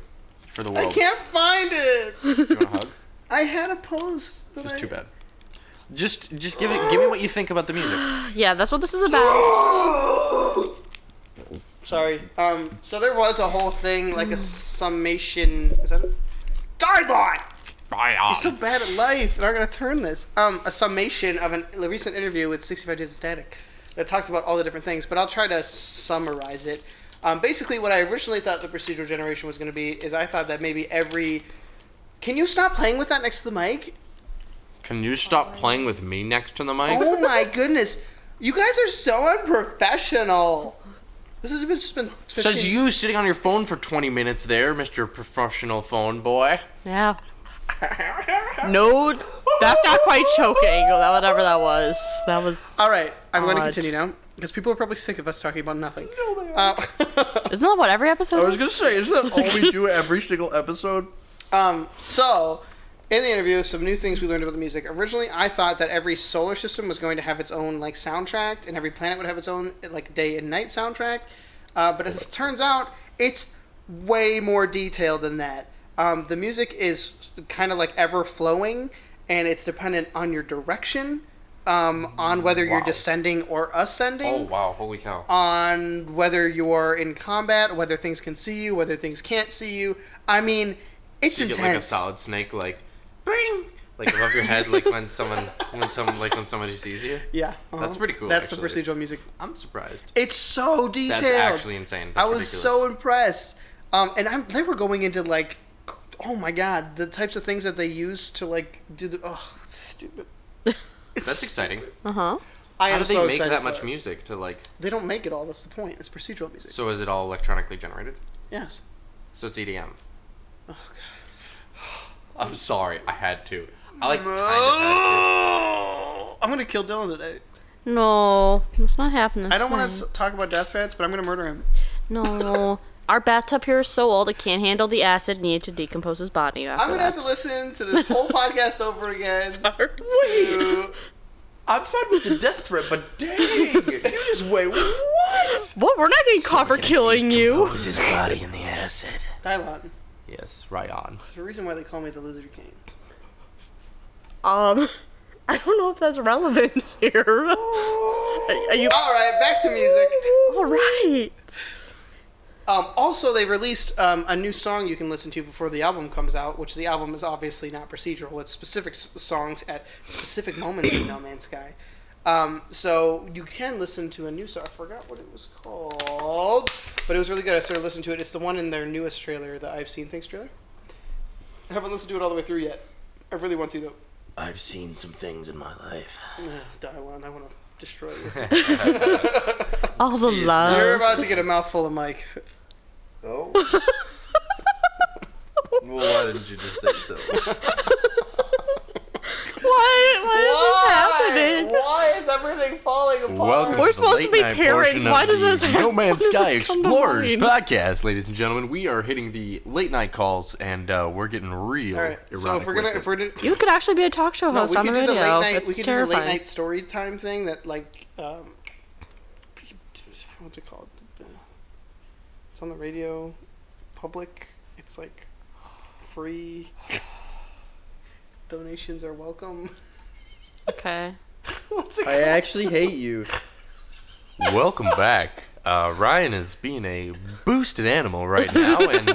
for the world. I can't find it. You want a hug? I had a post. Just too bad. Just give me what you think about the music. Yeah, that's what this is about. Sorry. So there was a whole thing, like a summation. Is that it? Diebot! You're so bad at life, and I'm gonna turn this. A summation of a recent interview with 65 Days of Static that talked about all the different things, but I'll try to summarize it. Basically, what I originally thought the procedural generation was going to be is I thought that maybe every... Can you stop playing with that next to the mic? Can you stop playing with me next to the mic? Oh my goodness. You guys are so unprofessional. This has just been 15... Says you sitting on your phone for 20 minutes there, Mr. Professional Phone Boy. Yeah. No, that's not quite choking. Whatever that was. That was. All right, I'm going to odd. continue now because people are probably sick of us talking about nothing. Isn't that what every episode is? I was gonna say, isn't that all we do every single episode? So, in the interview, some new things we learned about the music. Originally, I thought that every solar system was going to have its own like soundtrack, and every planet would have its own like day and night soundtrack. But as it turns out, it's way more detailed than that. The music is kind of like ever flowing, and it's dependent on your direction, on whether you're Wow. descending or ascending. Oh, wow. Holy cow. On whether you are in combat, whether things can see you, whether things can't see you. I mean, it's So you intense. get like a solid snake, like, bing! Like above your head, like when somebody sees you. Yeah, That's pretty cool, That's actually. the procedural music. I'm surprised. It's so detailed. That's actually insane. That's I was ridiculous. so impressed. And they were going into like, oh my god, the types of things that they use to like do the. Oh, it's stupid. That's exciting. Uh-huh. I How am do they so make excited that for much it. music to like? They don't make it all. That's the point. It's procedural music. So is it all electronically generated? Yes. So it's EDM. Oh god. I'm sorry, I had to. I like kind of had I'm gonna kill Dylan today. No, it's not happening. I don't want to talk about death threats, but I'm gonna murder him. No. Our bathtub here is so old it can't handle the acid needed to decompose his body after I'm gonna have to that. listen to this whole podcast over again. Wait! I'm fine with the death threat, but dang! You just wait, what? What? We're not getting caught for killing you. Put his body in the acid. Dylon. to. Yes, Ryan. There's a reason why they call me the Lizard King. I don't know if that's relevant here. Are you? All right, back to music. All right. Also, they released a new song you can listen to before the album comes out, which the album is obviously not procedural. It's specific songs at specific moments in No Man's Sky. So you can listen to a new song. I forgot what it was called, but it was really good. I started listening to it. It's the one in their newest trailer, the I've Seen Things trailer. I haven't listened to it all the way through yet. I really want to, though. I've seen some things in my life. Dylon, I want to destroy you. All the You're love. about to get a mouthful of Mike. Oh? Well, why didn't you just say so? Why is this happening? Why is everything falling apart? Welcome We're to supposed the to be late night parents. portion Why of does the this happen? No Man's Why does Sky this come to Explorers mind? podcast, ladies and gentlemen. We are hitting the late night calls, and we're getting real. All right. So erotic if we're with it. You could actually be a talk show no, host we on could the do the radio. late night. It's We could terrifying. do the late night story time thing that like what's it called? It's on the radio, public. It's like free. Donations are welcome. Okay. What's it I called? actually hate you. Welcome back. Ryan is being a boosted animal right now and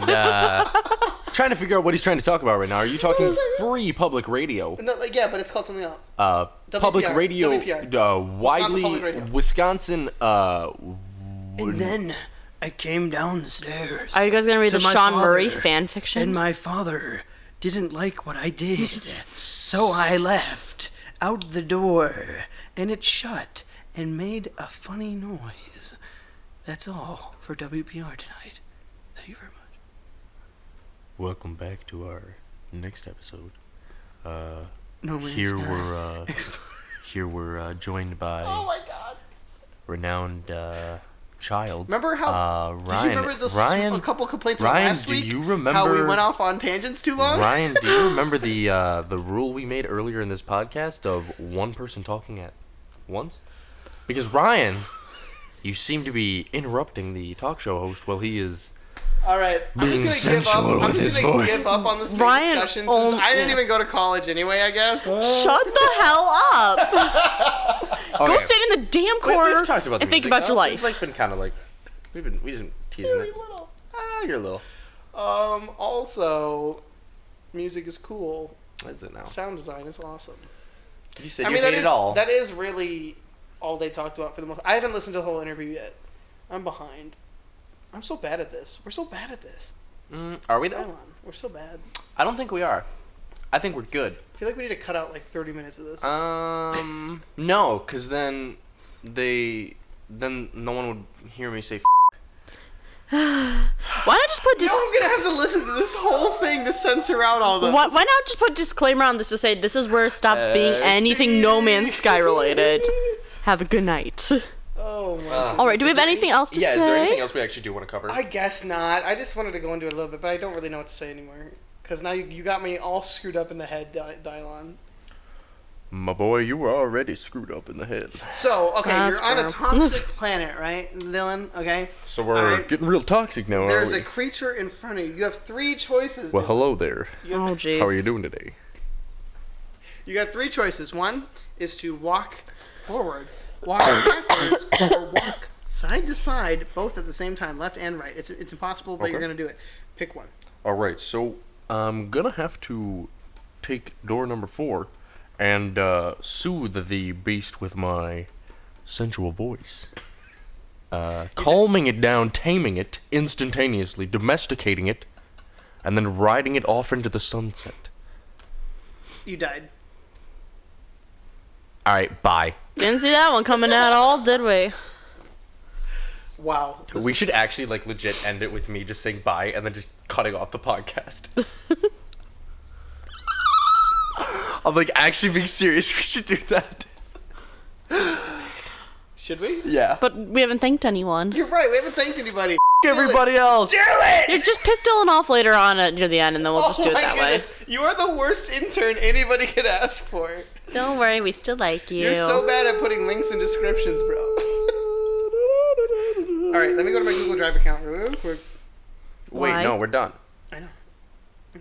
trying to figure out what he's trying to talk about right now. Are you talking free public radio? No, yeah, but it's called something else. Public WPR. radio, WPR. widely, Public Radio. Wisconsin, And then I came down the stairs. Are you guys gonna read To the my Sean father. Murray fan fiction? And my father didn't like what I did. So I left out the door. And it shut and made a funny noise. That's all for WPR tonight. Thank you very much. Welcome back to our next episode. No Man's Here Sky. we're joined by Oh my god. renowned child. Remember how? Ryan? Did you remember this? Ryan, A couple complaints Ryan, about last do week. you remember how we went off on tangents too long? Ryan, do you remember the rule we made earlier in this podcast of one person talking at once? Because Ryan, you seem to be interrupting the talk show host while he is. All right, I'm Being just gonna give up. sensual I'm with just his gonna voice. give up on this big Ryan, discussion since I didn't yeah. even go to college anyway. I guess. Shut the hell up! Go Okay. sit in the damn corner We've talked about the and think music, about your though. life. We've like been kind of like we just teasing Very it. little. You're little. Also, music is cool. That's it now. Sound design is awesome. You said I you mean, hate it all. that is really all they talked about for the most. I haven't listened to the whole interview yet. I'm behind. I'm so bad at this. We're so bad at this. Are we Come though? on, we're so bad. I don't think we are. I think we're good. I feel like we need to cut out like 30 minutes of this. No, because then no one would hear me say. Why not just put No, I'm gonna have to listen to this whole thing to censor out all this. why not just put disclaimer on this to say this is where it stops being anything No Man's Sky related. Have a good night. Oh my. All right, do we have anything else to say? Is there anything else we actually do want to cover? I guess not. I just wanted to go into it a little bit, but I don't really know what to say anymore. Because now you got me all screwed up in the head, Dylon. My boy, you were already screwed up in the head. So, okay, That's you're on a true. toxic planet, right, Dylan? Okay? So we're Alright. getting real toxic now, There's are a we? creature in front of you. You have three choices. Well, Dylan. hello there. Oh jeez. How are you doing today? You got three choices. One is to walk forward, walk backwards, or walk side to side, both at the same time, left and right. It's impossible, but Okay. you're going to do it. Pick one. All right, so I'm gonna have to take door number 4 and soothe the beast with my sensual voice. Calming it down, taming it instantaneously, domesticating it, and then riding it off into the sunset. You died. All right, bye. Didn't see that one coming at all, did we? Wow. We should actually like legit end it with me just saying bye and then just cutting off the podcast. I'm like actually being serious. We should do that. Should we? Yeah. But we haven't thanked anyone. You're right. We haven't thanked anybody. Everybody else. You just piss Dylan off later on near the end, and then we'll just do it my that way. goodness. You are the worst intern anybody could ask for. Don't worry, we still like you. You're so bad at putting links in descriptions, bro. All right, let me go to my Google Drive account real quick. Wait, Why? no, we're done. I know. I'm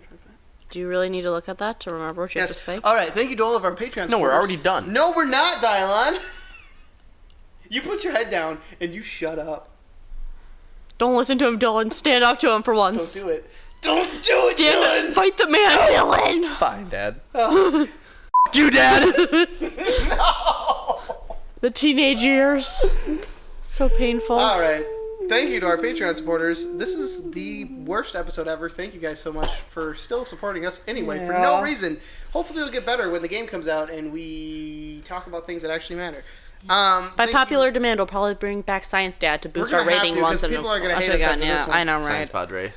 trying to find Do you really need to look at that to remember what you have to say? All right, thank you to all of our Patreon No, we're supporters. already done. No, we're not, Dylon. You put your head down and you shut up. Don't listen to him, Dylan. Stand up to him for once. Don't do it. Don't do it, Stand up. Fight the man, Dylan. Fine, Dad. Dylan. You, Dad. No. The teenage years. So painful. All right. Thank you to our Patreon supporters. This is the worst episode ever. Thank you guys so much for still supporting us anyway, for no reason. Hopefully it'll get better when the game comes out and we talk about things that actually matter. By Thank popular you. demand, we'll probably bring back Science Dad to boost We're our gonna have rating to, once 'cause people are gonna hate us after yeah, this one. I know, right? Science Padre.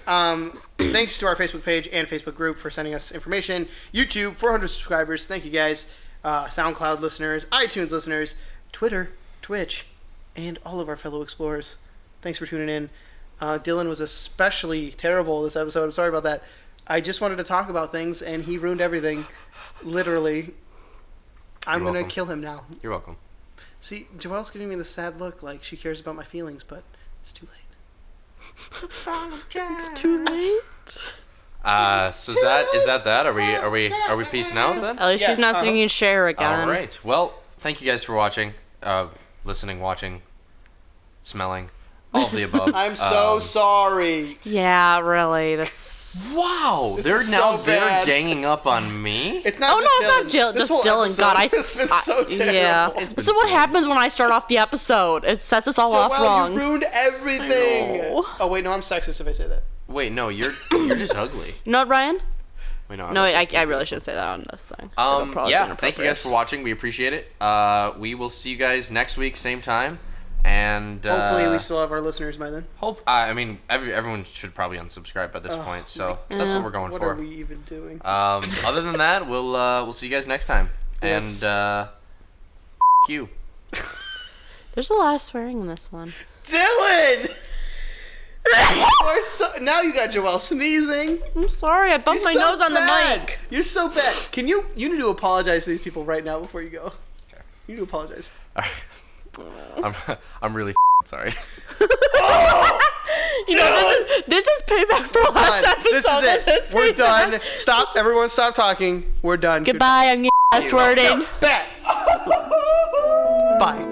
Thanks to our Facebook page and Facebook group for sending us information. YouTube, 400 subscribers. Thank you guys. SoundCloud listeners, iTunes listeners, Twitter, Twitch, and all of our fellow explorers. Thanks for tuning in. Dylan was especially terrible this episode. I'm sorry about that. I just wanted to talk about things, and he ruined everything. Literally. I'm going to welcome. kill him now. You're welcome. See, Joelle's giving me the sad look like she cares about my feelings, but it's too late. It's too late. So is that? Are we peacing out then? At least Yeah, he's not singing Cher again. All right. Well, thank you guys for watching, listening, watching, smelling. All of the above. I'm so sorry. Yeah, really. This. Wow, This they're is now so bad. ganging up on me. It's not Oh just no, Dylan. it's not This just whole Dylan. episode God, has been so terrible. yeah. It's been So what terrible. happens when I start off the episode? It sets us all off Joelle, wrong. you ruined everything. know. Oh wait, no, I'm sexist if I say that. Wait, no, you're just ugly. You know what, Ryan? Wait, no, No, wait, I really shouldn't say that on this thing. Yeah, thank you guys for watching. We appreciate it. We will see you guys next week, same time. And Hopefully, we still have our listeners by then. I mean, everyone should probably unsubscribe by this point, so that's what we're going What for. are we even doing? Other than that, we'll see you guys next time. Yes. And you. There's a lot of swearing in this one. Dylan! Now you got Joelle sneezing. I'm sorry, I bumped my nose on the mic. You're so bad. You need to apologize to these people right now before you go. Okay. You need to apologize. I'm really sorry. You know, this is payback for last episode. This is it. We're payback. done. Stop. Everyone stop talking. We're done. Goodbye, I'm getting last wording. Back. Bye.